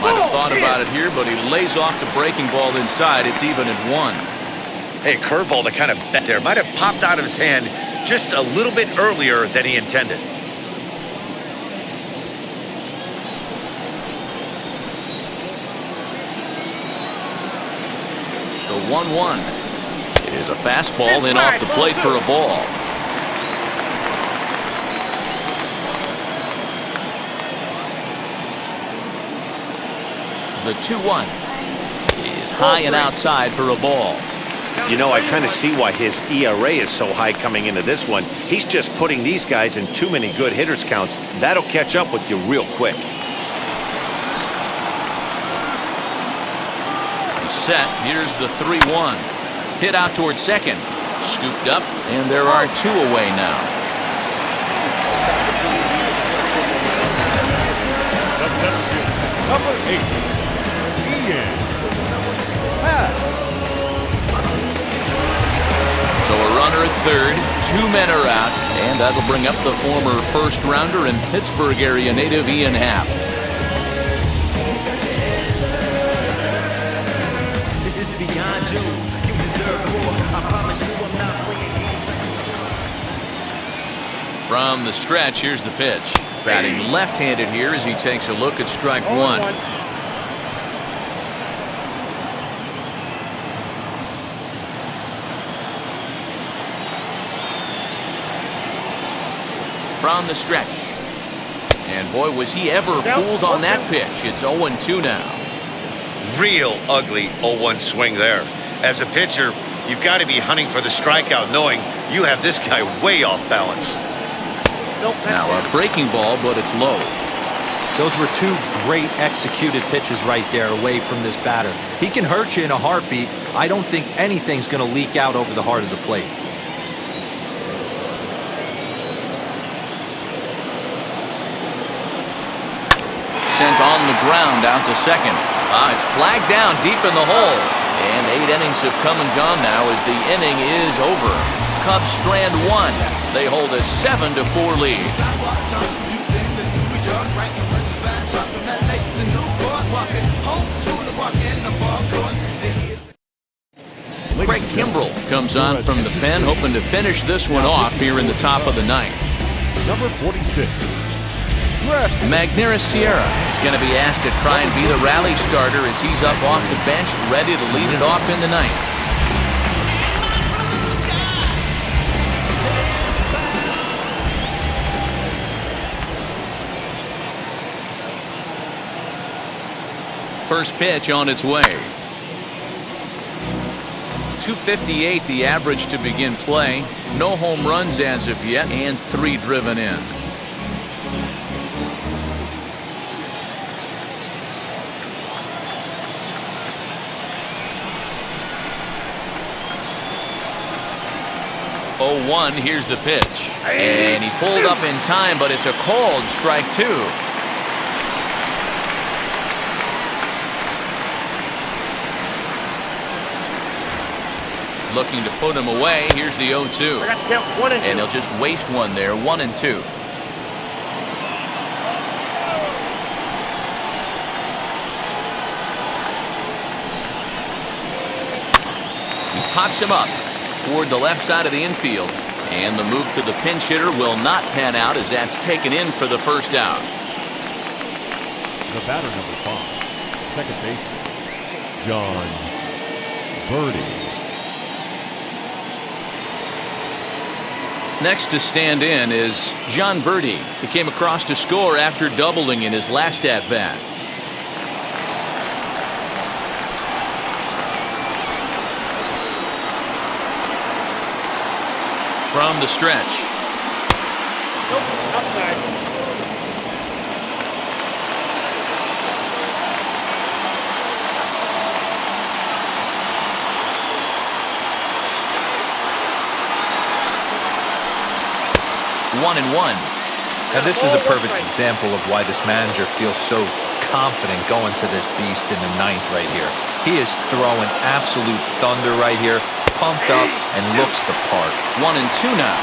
Might have thought about it here, but he lays off the breaking ball inside. It's even at 1. Hey, curveball that kind of bet there. Might have popped out of his hand just a little bit earlier than he intended. The 1-1 is a fastball in off the plate for a ball. The 2-1 is high and outside for a ball. You know, I kind of see why his ERA is so high coming into this one. He's just putting these guys in too many good hitters counts. That'll catch up with you real quick. set. Here's the 3-1. Hit out towards second. Scooped up, and there are 2 away now. Number 8, Ian. So a runner at third, 2 men are out, and that'll bring up the former first-rounder and Pittsburgh area native Ian Happ. This is beyond you. You deserve more. I promise you I'm not playing games. From the stretch, here's the pitch. Batting left-handed here as he takes a look at strike 1. From the stretch. And boy, was he ever fooled on that pitch. It's 0-2 now. Real ugly 0-1 swing there. As a pitcher, you've got to be hunting for the strikeout, knowing you have this guy way off balance. Now a breaking ball, but it's low. Those were 2 great executed pitches right there away from this batter. He can hurt you in a heartbeat. I don't think anything's going to leak out over the heart of the plate. Sent on the ground out to second. It's flagged down deep in the hole. And 8 innings have come and gone now as the inning is over. Cubs strand 1. They hold a 7-4 lead. Craig Kimbrell comes on from the pen, hoping to finish this one off here in the top of the 9th. Number 46. Magneuris Sierra is going to be asked to try and be the rally starter as he's up off the bench, ready to lead it off in the 9th. First pitch on its way. 258 the average to begin play. No home runs as of yet, and 3 driven in. Oh, 1, here's the pitch. And he pulled up in time, but it's a called strike 2. Looking to put him away. Here's the 0-2. And he'll just waste one there. 1-2. He pops him up toward the left side of the infield. And the move to the pinch hitter will not pan out as that's taken in for the first out. The batter, number 5, second baseman, John Birdie. Next to stand in is John Birdie. He came across to score after doubling in his last at-bat. From the stretch. Outside. 1-1. And this is a perfect example of why this manager feels so confident going to this beast in the 9th right here. He is throwing absolute thunder right here, pumped up, and looks the part. 1-2 now.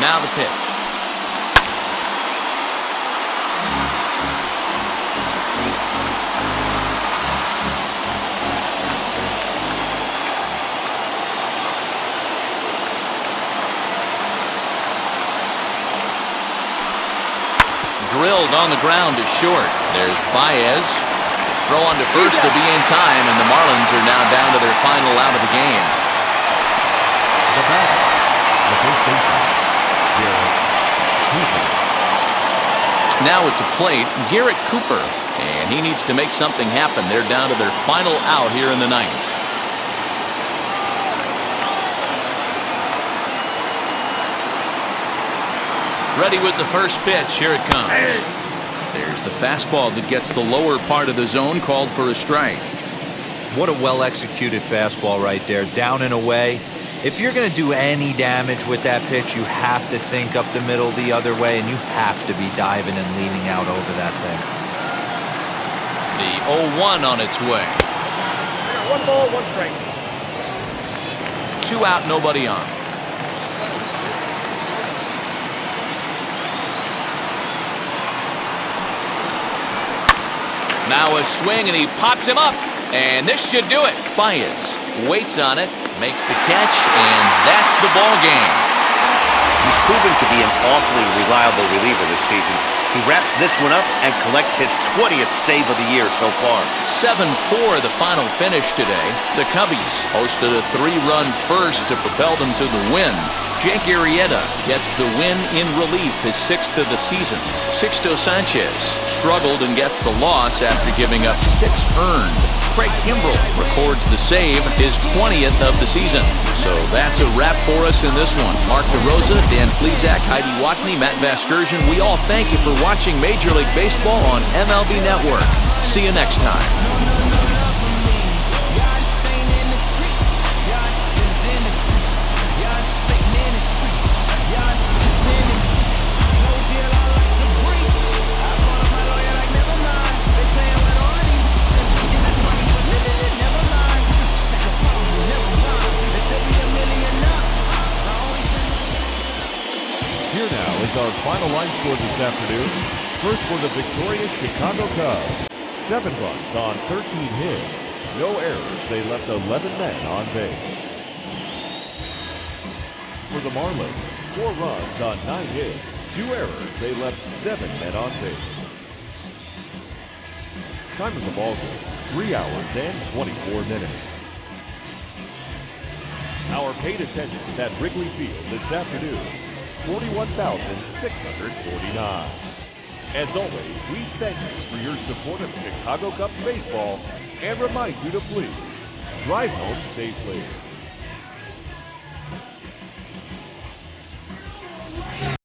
Now the pitch. Drilled on the ground to short. There's Baez. Throw on to first to be in time, and the Marlins are now down to their final out of the game. The batter, the first baseman, Garrett Cooper. Now at the plate, Garrett Cooper. And he needs to make something happen. They're down to their final out here in the 9th. Ready with the first pitch. Here it comes. There's the fastball that gets the lower part of the zone, called for a strike. What a well-executed fastball right there, down and away. If you're going to do any damage with that pitch, you have to think up the middle the other way, and you have to be diving and leaning out over that thing. The 0-1 on its way. 1 ball, 1 strike. 2 out, nobody on. Now a swing, and he pops him up. And this should do it. Baez waits on it, makes the catch, and that's the ball game. He's proven to be an awfully reliable reliever this season. He wraps this one up and collects his 20th save of the year so far. 7-4 the final finish today. The Cubbies hosted a 3-run first to propel them to the win. Jake Arrieta gets the win in relief, his 6th of the season. Sixto Sanchez struggled and gets the loss after giving up 6 earned. Craig Kimbrell records the save, his 20th of the season. So that's a wrap for us in this one. Mark DeRosa, Dan Plesac, Heidi Watney, Matt Vasgersian, we all thank you for watching Major League Baseball on MLB Network. See you next time. Here now is our final line score this afternoon. First for the victorious Chicago Cubs. 7 runs on 13 hits. No errors. They left 11 men on base. For the Marlins, 4 runs on 9 hits. 2 errors. They left 7 men on base. Time of the ball game, 3 hours and 24 minutes. Our paid attendance at Wrigley Field this afternoon, 41,649. As always, we thank you for your support of Chicago Cubs baseball and remind you to please drive home safely.